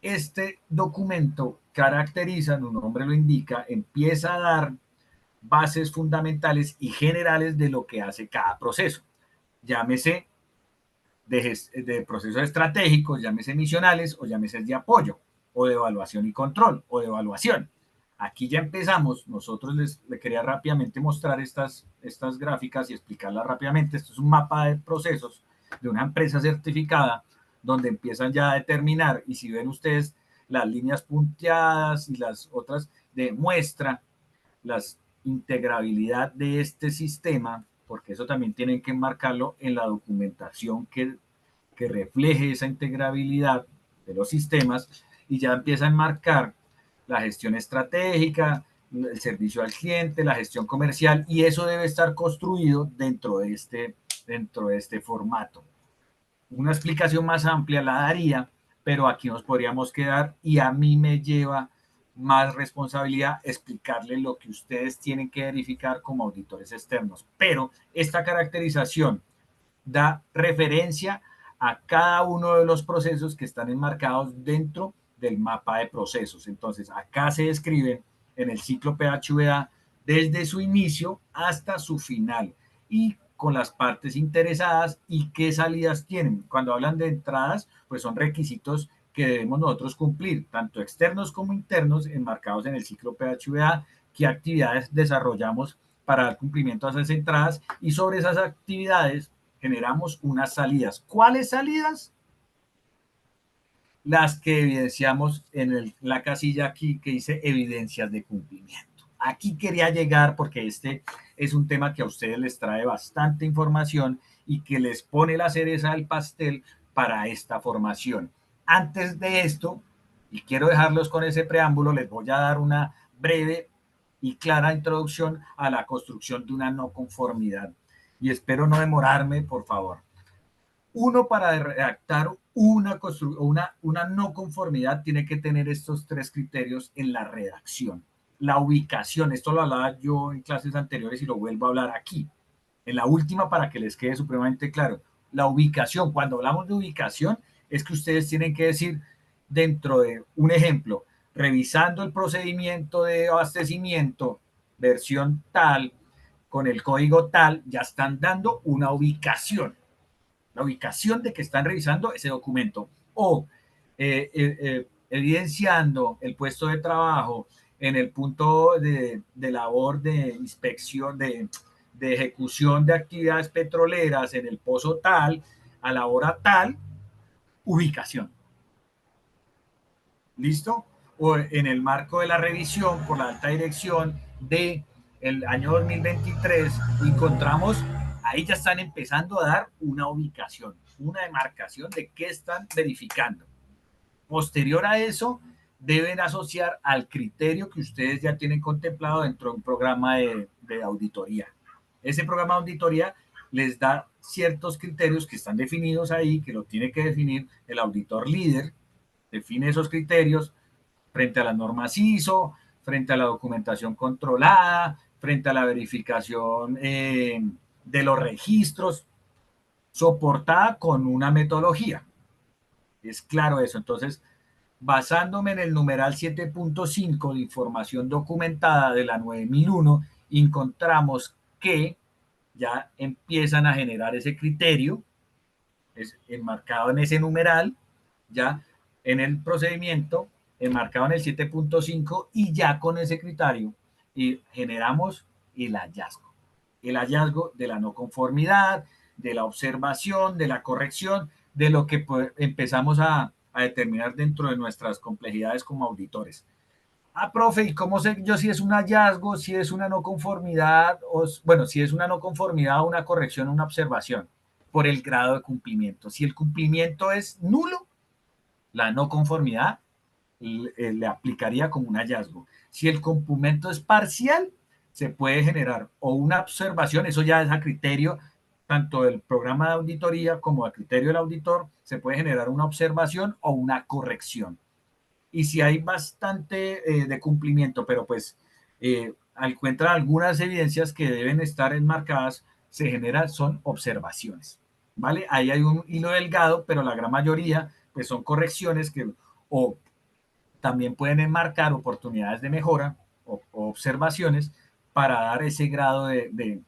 S1: este documento caracteriza, su nombre lo indica, empieza a dar bases fundamentales y generales de lo que hace cada proceso. Llámese de procesos estratégicos, llámese misionales o llámese de apoyo o de evaluación y control o de evaluación. Aquí ya empezamos. Nosotros les quería rápidamente mostrar estas gráficas y explicarlas rápidamente. Esto es un mapa de procesos de una empresa certificada donde empiezan ya a determinar, y si ven ustedes las líneas punteadas y las otras de muestra las integrabilidad de este sistema, porque eso también tienen que enmarcarlo en la documentación que refleje esa integrabilidad de los sistemas, y ya empieza a enmarcar la gestión estratégica, el servicio al cliente, la gestión comercial, y eso debe estar construido dentro de este formato. Una explicación más amplia la daría, pero aquí nos podríamos quedar y a mí me lleva más responsabilidad explicarles lo que ustedes tienen que verificar como auditores externos. Pero esta caracterización da referencia a cada uno de los procesos que están enmarcados dentro del mapa de procesos. Entonces, acá se describen en el ciclo PHVA desde su inicio hasta su final y con las partes interesadas y qué salidas tienen. Cuando hablan de entradas, pues son requisitos que debemos nosotros cumplir, tanto externos como internos, enmarcados en el ciclo PHVA, qué actividades desarrollamos para dar cumplimiento a esas entradas y sobre esas actividades generamos unas salidas. ¿Cuáles salidas? Las que evidenciamos en la casilla aquí que dice evidencias de cumplimiento. Aquí quería llegar porque este es un tema que a ustedes les trae bastante información y que les pone la cereza del pastel para esta formación. Antes de esto, y quiero dejarlos con ese preámbulo, les voy a dar una breve y clara introducción a la construcción de una no conformidad. Y espero no demorarme, por favor. Uno para redactar una no conformidad tiene que tener estos tres criterios en la redacción. La ubicación, esto lo hablaba yo en clases anteriores y lo vuelvo a hablar aquí. En la última para que les quede supremamente claro. La ubicación, cuando hablamos de ubicación, es que ustedes tienen que decir dentro de un ejemplo, revisando el procedimiento de abastecimiento, versión tal, con el código tal, ya están dando una ubicación, la ubicación de que están revisando ese documento o evidenciando el puesto de trabajo en el punto de labor de inspección, de ejecución de actividades petroleras en el pozo tal, a la hora tal, ubicación. ¿Listo? O en el marco de la revisión por la alta dirección de el año 2023, encontramos, ahí ya están empezando a dar una ubicación, una demarcación de qué están verificando. Posterior a eso, deben asociar al criterio que ustedes ya tienen contemplado dentro de un programa de auditoría. Ese programa de auditoría les da ciertos criterios que están definidos ahí, que lo tiene que definir el auditor líder, define esos criterios frente a las normas ISO, frente a la documentación controlada, frente a la verificación de los registros, soportada con una metodología. Es claro eso. Entonces, basándome en el numeral 7.5 de información documentada de la 9001, encontramos que ya empiezan a generar ese criterio, es enmarcado en ese numeral, ya en el procedimiento, enmarcado en el 7.5 y ya con ese criterio y generamos el hallazgo de la no conformidad, de la observación, de la corrección, de lo que pues, empezamos a determinar dentro de nuestras complejidades como auditores. Ah, profe, ¿y cómo sé yo si es un hallazgo, si es una no conformidad, o, bueno, si es una no conformidad, una corrección, una observación? Por el grado de cumplimiento. Si el cumplimiento es nulo, la no conformidad le aplicaría como un hallazgo. Si el cumplimiento es parcial, se puede generar o una observación, eso ya es a criterio tanto del programa de auditoría como a criterio del auditor, se puede generar una observación o una corrección. Y si hay bastante de cumplimiento, pero pues encuentran algunas evidencias que deben estar enmarcadas, se generan, son observaciones, ¿vale? Ahí hay un hilo delgado, pero la gran mayoría pues son correcciones que o también pueden enmarcar oportunidades de mejora o observaciones para dar ese grado de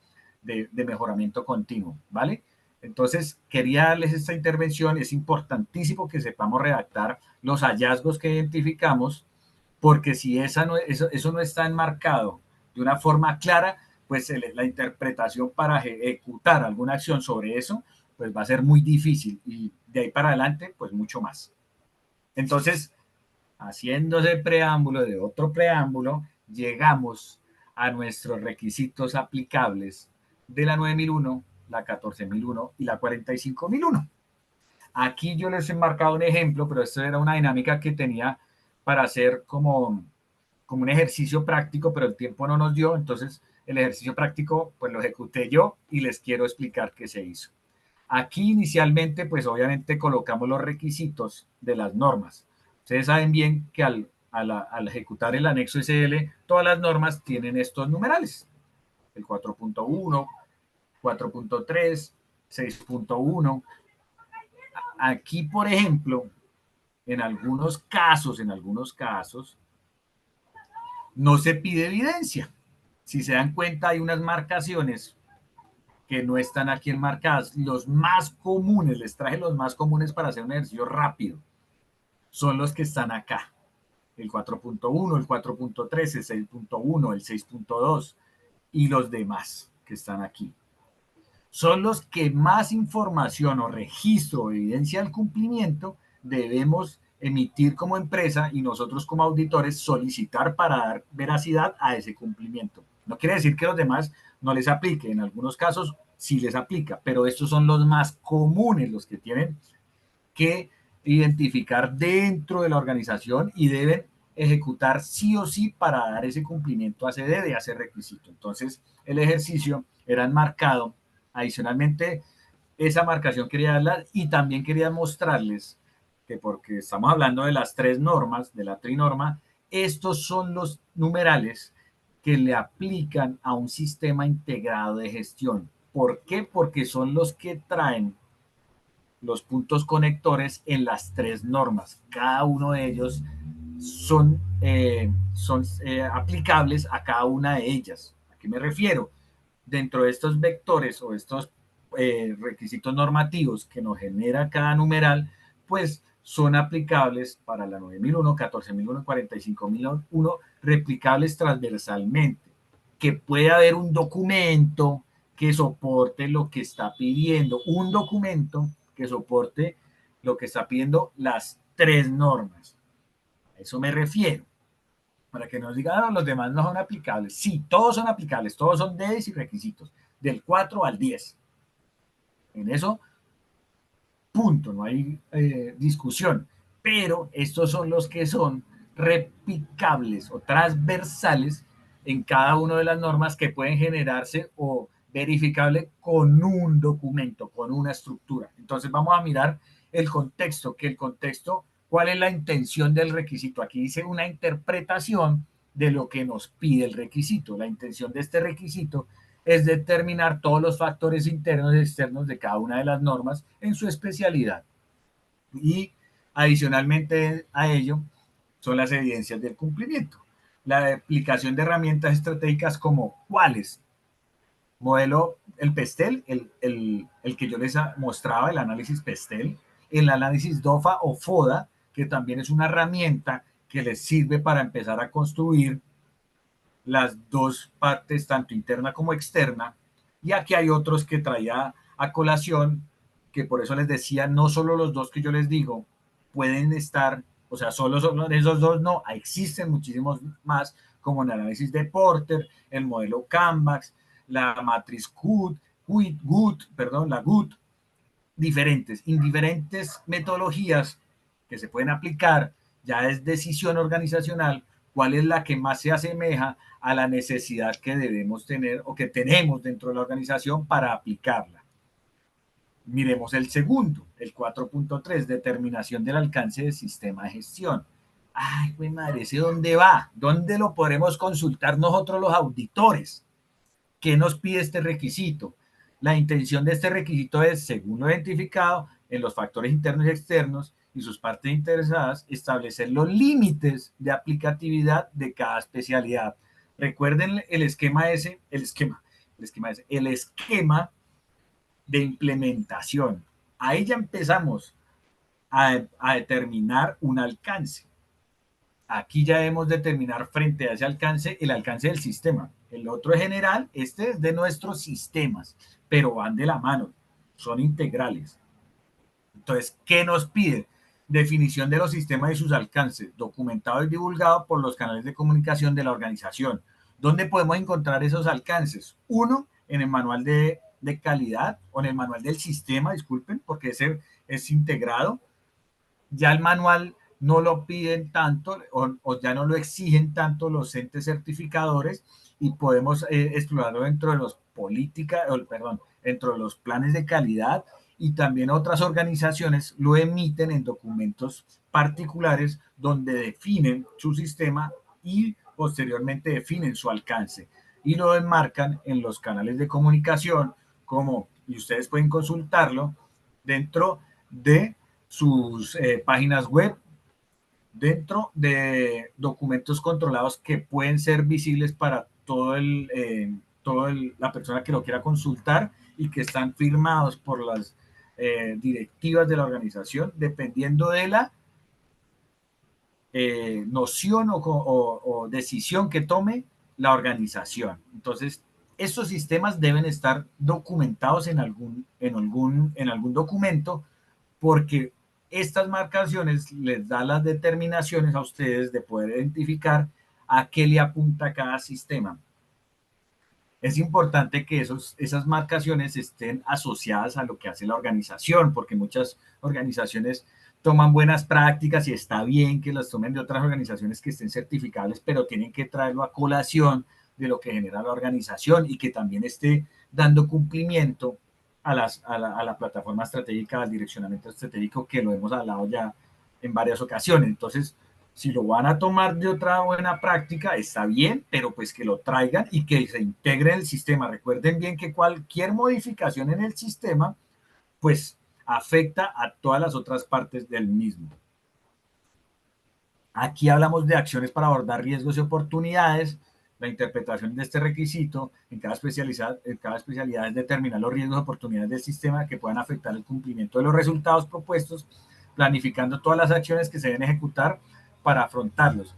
S1: mejoramiento continuo, ¿vale? Entonces, quería darles esta intervención. Es importantísimo que sepamos redactar los hallazgos que identificamos, porque si eso no está enmarcado de una forma clara, pues la interpretación para ejecutar alguna acción sobre eso, pues va a ser muy difícil y de ahí para adelante, pues mucho más. Entonces, haciéndose preámbulo de otro preámbulo, llegamos a nuestros requisitos aplicables de la 9001, la 14001 y la 45001. Aquí yo les he marcado un ejemplo, pero esto era una dinámica que tenía para hacer como un ejercicio práctico, pero el tiempo no nos dio, entonces el ejercicio práctico pues lo ejecuté yo y les quiero explicar qué se hizo. Aquí inicialmente pues obviamente colocamos los requisitos de las normas. Ustedes saben bien que al al ejecutar el anexo SL, todas las normas tienen estos numerales. El 4.1, 4.3, 6.1. Aquí, por ejemplo, en algunos casos, no se pide evidencia. Si se dan cuenta, hay unas marcaciones que no están aquí enmarcadas. Los más comunes, les traje los más comunes para hacer un ejercicio rápido, son los que están acá. El 4.1, el 4.3, el 6.1, el 6.2 y los demás que están aquí. Son los que más información o registro o evidencia del cumplimiento debemos emitir como empresa y nosotros como auditores solicitar para dar veracidad a ese cumplimiento. No quiere decir que los demás no les aplique, en algunos casos sí les aplica, pero estos son los más comunes, los que tienen que identificar dentro de la organización y deben ejecutar sí o sí para dar ese cumplimiento a ese debe, a ese requisito. Entonces, el ejercicio era enmarcado. Adicionalmente, esa marcación quería darla y también quería mostrarles que porque estamos hablando de las tres normas, de la trinorma, estos son los numerales que le aplican a un sistema integrado de gestión. ¿Por qué? Porque son los que traen los puntos conectores en las tres normas. Cada uno de ellos son aplicables a cada una de ellas. ¿A qué me refiero? Dentro de estos vectores o estos requisitos normativos que nos genera cada numeral, pues son aplicables para la 9001, 14001, 45001, replicables transversalmente. Que pueda haber un documento que soporte lo que está pidiendo, un documento que soporte lo que está pidiendo las tres normas. A eso me refiero. Para que nos digan, no, los demás no son aplicables. Sí, todos son aplicables, todos son debes y requisitos, del 4 al 10. En eso, punto, no hay discusión. Pero estos son los que son replicables o transversales en cada una de las normas que pueden generarse o verificable con un documento, con una estructura. Entonces vamos a mirar el contexto, que el contexto, ¿cuál es la intención del requisito? Aquí dice una interpretación de lo que nos pide el requisito. La intención de este requisito es determinar todos los factores internos y externos de cada una de las normas en su especialidad. Y adicionalmente a ello son las evidencias del cumplimiento. La aplicación de herramientas estratégicas como cuáles. Modelo, el PESTEL, el que yo les mostraba, el análisis PESTEL, el análisis DOFA o FODA, que también es una herramienta que les sirve para empezar a construir las dos partes, tanto interna como externa. Y aquí hay otros que traía a colación, que por eso les decía, no solo los dos que yo les digo pueden estar, o sea, solo son esos dos, no, existen muchísimos más, como el análisis de Porter, el modelo Canvas, la matriz la GUT, diferentes metodologías que se pueden aplicar, ya es decisión organizacional, cuál es la que más se asemeja a la necesidad que debemos tener o que tenemos dentro de la organización para aplicarla. Miremos el segundo, el 4.3, determinación del alcance del sistema de gestión. Ay, güey, madre, ¿ese dónde va? ¿Dónde lo podremos consultar nosotros los auditores? ¿Qué nos pide este requisito? La intención de este requisito es, según lo identificado, en los factores internos y externos y sus partes interesadas, establecer los límites de aplicatividad de cada especialidad. Recuerden el esquema ese, el esquema de implementación. Ahí ya empezamos a determinar un alcance. Aquí ya debemos determinar frente a ese alcance el alcance del sistema. El otro es general, este es de nuestros sistemas, pero van de la mano, son integrales. Entonces, ¿qué nos pide? Definición de los sistemas y sus alcances, documentado y divulgado por los canales de comunicación de la organización. ¿Dónde podemos encontrar esos alcances? Uno, en el manual de calidad o en el manual del sistema, disculpen, porque ese es integrado. Ya el manual no lo piden tanto o ya no lo exigen tanto los entes certificadores y podemos explorarlo dentro de los políticas, perdón, dentro de los planes de calidad y también otras organizaciones lo emiten en documentos particulares donde definen su sistema y posteriormente definen su alcance y lo enmarcan en los canales de comunicación como, y ustedes pueden consultarlo dentro de sus páginas web, dentro de documentos controlados que pueden ser visibles para la persona que lo quiera consultar y que están firmados por las directivas de la organización, dependiendo de la noción o decisión que tome la organización. Entonces, estos sistemas deben estar documentados en algún documento porque estas marcaciones les da las determinaciones a ustedes de poder identificar a qué le apunta cada sistema. Es importante que esas marcaciones estén asociadas a lo que hace la organización, porque muchas organizaciones toman buenas prácticas y está bien que las tomen de otras organizaciones que estén certificables, pero tienen que traerlo a colación de lo que genera la organización y que también esté dando cumplimiento a la plataforma estratégica, al direccionamiento estratégico, que lo hemos hablado ya en varias ocasiones. Entonces, si lo van a tomar de otra buena práctica, está bien, pero pues que lo traigan y que se integre en el sistema. Recuerden bien que cualquier modificación en el sistema, pues afecta a todas las otras partes del mismo. Aquí hablamos de acciones para abordar riesgos y oportunidades. La interpretación de este requisito en cada especialidad es determinar los riesgos y oportunidades del sistema que puedan afectar el cumplimiento de los resultados propuestos, planificando todas las acciones que se deben ejecutar para afrontarlos.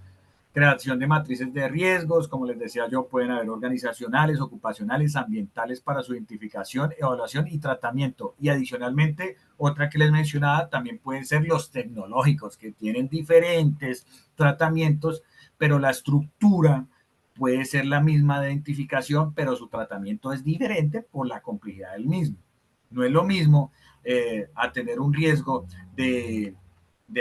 S1: Creación de matrices de riesgos, como les decía yo, pueden haber organizacionales, ocupacionales, ambientales para su identificación, evaluación y tratamiento. Y adicionalmente, otra que les mencionaba, también pueden ser los tecnológicos, que tienen diferentes tratamientos, pero la estructura puede ser la misma de identificación, pero su tratamiento es diferente por la complejidad del mismo. No es lo mismo a tener un riesgo de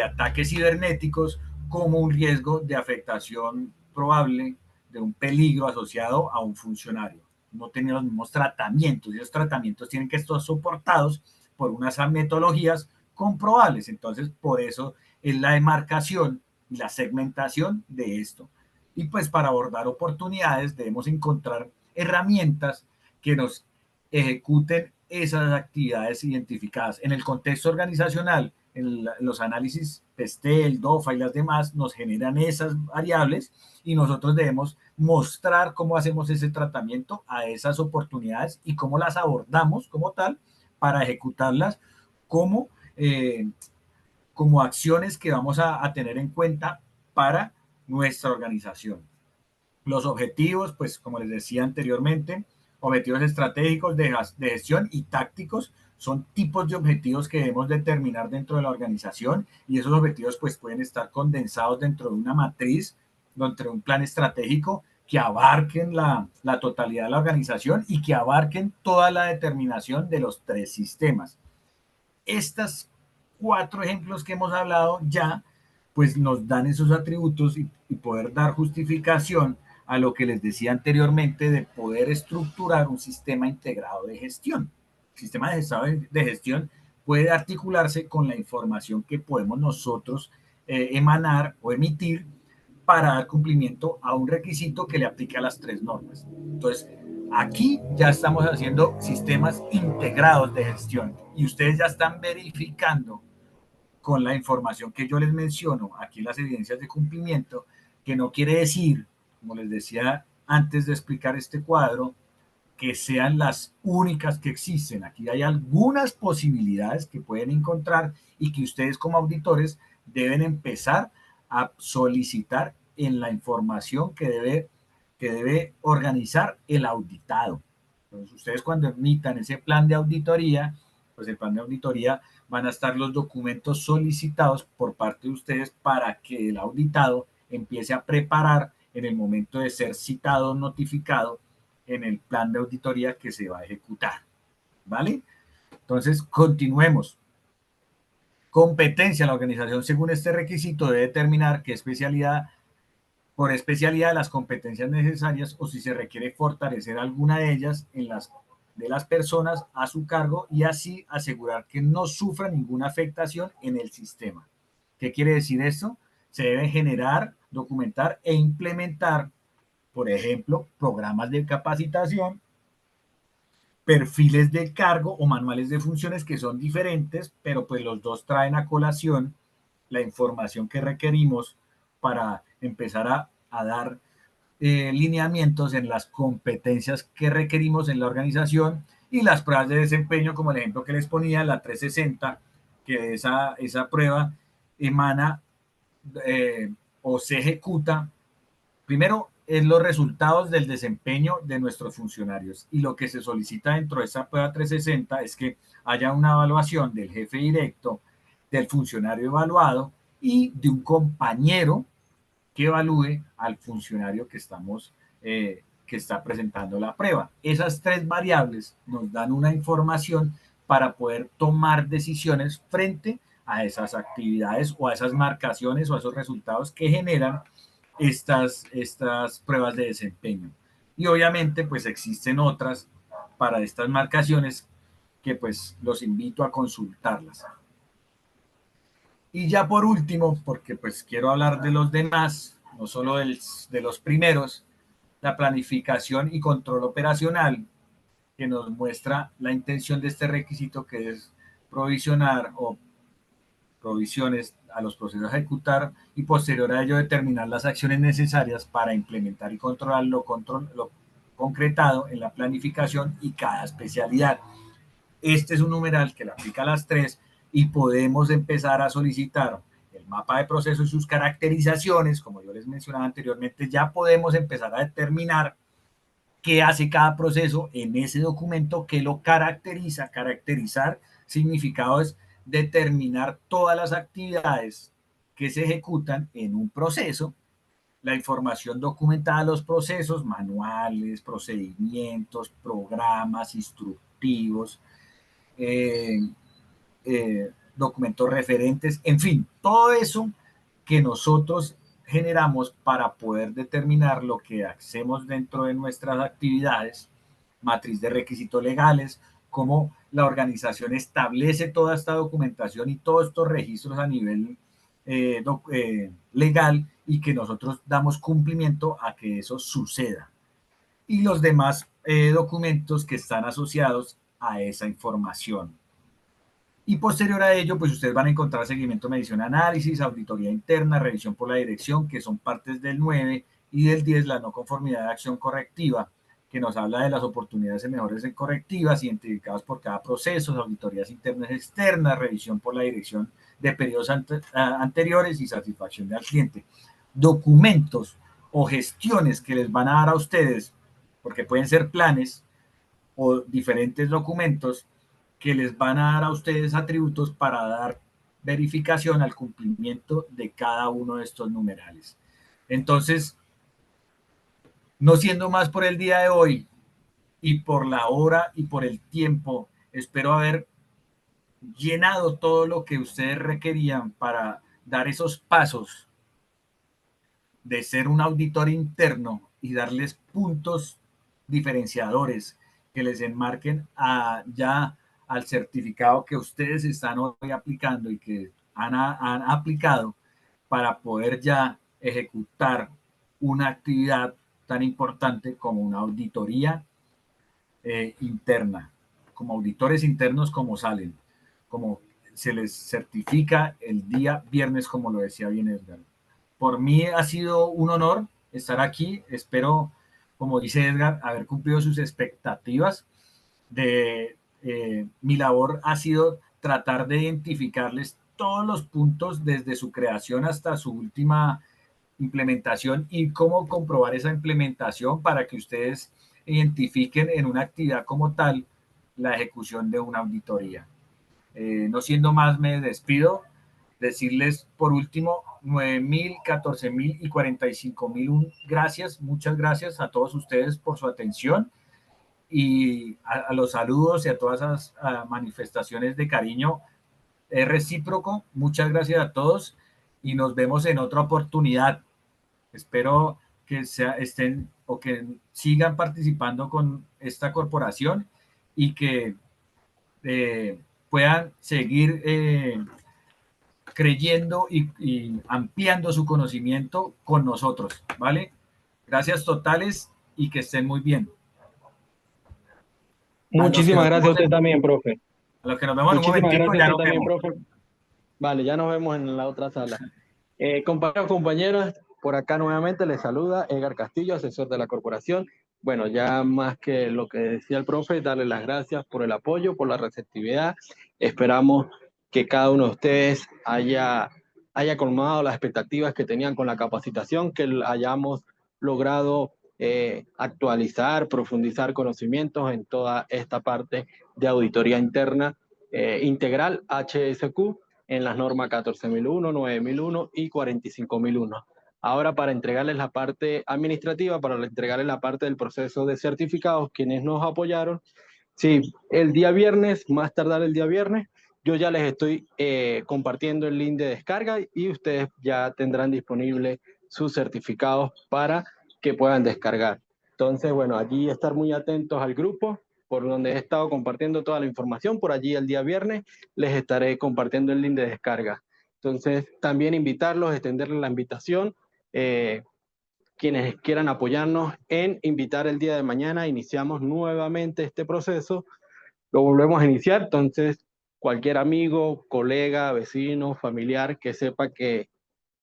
S1: ataques cibernéticos como un riesgo de afectación probable de un peligro asociado a un funcionario. No tienen los mismos tratamientos y esos tratamientos tienen que estar soportados por unas metodologías comprobables. Entonces, por eso es la demarcación y la segmentación de esto. Y pues para abordar oportunidades debemos encontrar herramientas que nos ejecuten esas actividades identificadas. En el contexto organizacional, en los análisis PESTEL, DOFA y las demás, nos generan esas variables y nosotros debemos mostrar cómo hacemos ese tratamiento a esas oportunidades y cómo las abordamos como tal para ejecutarlas como, como acciones que vamos a tener en cuenta para nuestra organización. Los objetivos, pues como les decía anteriormente, objetivos estratégicos de gestión y tácticos son tipos de objetivos que debemos determinar dentro de la organización y esos objetivos pues pueden estar condensados dentro de una matriz, dentro de un plan estratégico que abarquen la totalidad de la organización y que abarquen toda la determinación de los tres sistemas. Estas cuatro ejemplos que hemos hablado ya, pues nos dan esos atributos y poder dar justificación a lo que les decía anteriormente de poder estructurar un sistema integrado de gestión. El sistema de gestión puede articularse con la información que podemos nosotros emanar o emitir para dar cumplimiento a un requisito que le aplique a las tres normas. Entonces, aquí ya estamos haciendo sistemas integrados de gestión y ustedes ya están verificando con la información que yo les menciono aquí en las evidencias de cumplimiento, que no quiere decir, como les decía antes de explicar este cuadro, que sean las únicas que existen. Aquí hay algunas posibilidades que pueden encontrar y que ustedes como auditores deben empezar a solicitar en la información que debe organizar el auditado. Entonces, ustedes cuando emitan ese plan de auditoría, pues el plan de auditoría van a estar los documentos solicitados por parte de ustedes para que el auditado empiece a preparar en el momento de ser citado o notificado en el plan de auditoría que se va a ejecutar. ¿Vale? Entonces, continuemos. Competencia. La organización, según este requisito, debe determinar qué especialidad, por especialidad, las competencias necesarias o si se requiere fortalecer alguna de ellas de las personas a su cargo y así asegurar que no sufra ninguna afectación en el sistema. ¿Qué quiere decir esto? Se debe generar, documentar e implementar, por ejemplo, programas de capacitación, perfiles de cargo o manuales de funciones que son diferentes, pero pues los dos traen a colación la información que requerimos para empezar a dar lineamientos en las competencias que requerimos en la organización y las pruebas de desempeño, como el ejemplo que les ponía, la 360, que esa prueba emana o se ejecuta. Primero, es los resultados del desempeño de nuestros funcionarios y lo que se solicita dentro de esa prueba 360 es que haya una evaluación del jefe directo, del funcionario evaluado y de un compañero que evalúe al funcionario que está presentando la prueba. Esas tres variables nos dan una información para poder tomar decisiones frente a esas actividades o a esas marcaciones o a esos resultados que generan estas pruebas de desempeño. Y obviamente pues existen otras para estas marcaciones que pues los invito a consultarlas. Y ya por último, porque pues quiero hablar de los demás, no solo de los primeros, la planificación y control operacional, que nos muestra la intención de este requisito, que es provisionar o provisiones a los procesos a ejecutar y posterior a ello determinar las acciones necesarias para implementar y controlar lo concretado en la planificación y cada especialidad. Este es un numeral que le aplica a las tres y podemos empezar a solicitar el mapa de procesos y sus caracterizaciones, como yo les mencionaba anteriormente, ya podemos empezar a determinar qué hace cada proceso en ese documento, qué lo caracteriza. Caracterizar significado es determinar todas las actividades que se ejecutan en un proceso, la información documentada de los procesos, manuales, procedimientos, programas, instructivos, eh, documentos referentes, en fin, todo eso que nosotros generamos para poder determinar lo que hacemos dentro de nuestras actividades, matriz de requisitos legales, cómo la organización establece toda esta documentación y todos estos registros a nivel legal y que nosotros damos cumplimiento a que eso suceda. Y los demás documentos que están asociados a esa información. Y posterior a ello, pues ustedes van a encontrar seguimiento, medición, análisis, auditoría interna, revisión por la dirección, que son partes del 9 y del 10, la no conformidad de acción correctiva, que nos habla de las oportunidades de mejores correctivas identificadas por cada proceso, auditorías internas y externas, revisión por la dirección de periodos anteriores y satisfacción del cliente. Documentos o gestiones que les van a dar a ustedes, porque pueden ser planes o diferentes documentos, que les van a dar a ustedes atributos para dar verificación al cumplimiento de cada uno de estos numerales. Entonces, no siendo más por el día de hoy y por la hora y por el tiempo, espero haber llenado todo lo que ustedes requerían para dar esos pasos de ser un auditor interno y darles puntos diferenciadores que les enmarquen ya al certificado que ustedes están hoy aplicando y que han aplicado para poder ya ejecutar una actividad tan importante como una auditoría interna, como auditores internos como salen, como se les certifica el día viernes, como lo decía bien Edgar. Por mí ha sido un honor estar aquí. Espero, como dice Edgar, haber cumplido sus expectativas. Mi labor ha sido tratar de identificarles todos los puntos desde su creación hasta su última implementación y cómo comprobar esa implementación para que ustedes identifiquen en una actividad como tal la ejecución de una auditoría. No siendo más, me despido. Decirles por último 9,000, 14,000 y 45,000 gracias, muchas gracias a todos ustedes por su atención y a los saludos y a todas esas manifestaciones de cariño. Es recíproco. Muchas gracias a todos y nos vemos en otra oportunidad. Espero que estén o que sigan participando con esta corporación y que puedan seguir creyendo y ampliando su conocimiento con nosotros, ¿vale? Gracias totales y que estén muy bien. A los que
S2: Muchísimas
S1: nos
S2: gracias a
S1: vemos
S2: usted también, profe.
S1: a los que nos vemos en un
S2: Muchísimas
S1: momentico,
S2: gracias a
S1: ya
S2: usted
S1: nos
S2: también,
S1: vemos.
S2: profe. Vale, ya nos vemos en la otra sala. Compañeros, compañeras, por acá nuevamente les saluda Edgar Castillo, asesor de la corporación. Bueno, ya más que lo que decía el profe, darle las gracias por el apoyo, por la receptividad. Esperamos que cada uno de ustedes haya colmado las expectativas que tenían con la capacitación, que hayamos logrado actualizar, profundizar conocimientos en toda esta parte de auditoría interna integral HSQ en las normas 14.001, 9.001 y 45.001. Ahora, para entregarles la parte administrativa, para entregarles la parte del proceso de certificados, quienes nos apoyaron, sí, el día viernes, más tardar el día viernes, yo ya les estoy compartiendo el link de descarga y ustedes ya tendrán disponible sus certificados para que puedan descargar. Entonces, bueno, allí estar muy atentos al grupo por donde he estado compartiendo toda la información. Por allí el día viernes les estaré compartiendo el link de descarga. Entonces, también invitarlos, extenderles la invitación. Quienes quieran apoyarnos en invitar el día de mañana, iniciamos nuevamente este proceso, lo volvemos a iniciar, entonces cualquier amigo, colega, vecino, familiar que sepa que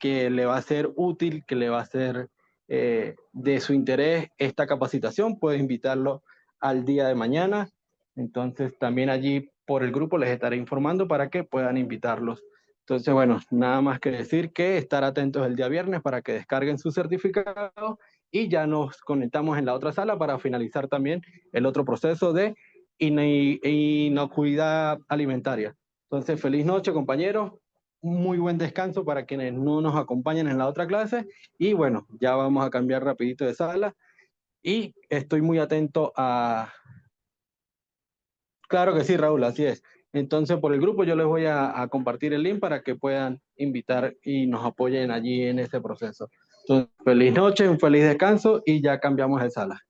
S2: le va a ser útil, que le va a ser de su interés esta capacitación, puede invitarlo al día de mañana. Entonces también allí por el grupo les estaré informando para que puedan invitarlos. Entonces, bueno, nada más que decir que estar atentos el día viernes para que descarguen su certificado y ya nos conectamos en la otra sala para finalizar también el otro proceso de inocuidad alimentaria. Entonces, feliz noche, compañeros. Muy buen descanso para quienes no nos acompañan en la otra clase. Y bueno, ya vamos a cambiar rapidito de sala. Y estoy muy atento a... Claro que sí, Raúl, así es. Entonces, por el grupo yo les voy a compartir el link para que puedan invitar y nos apoyen allí en ese proceso. Entonces, feliz noche, un feliz descanso y ya cambiamos de sala.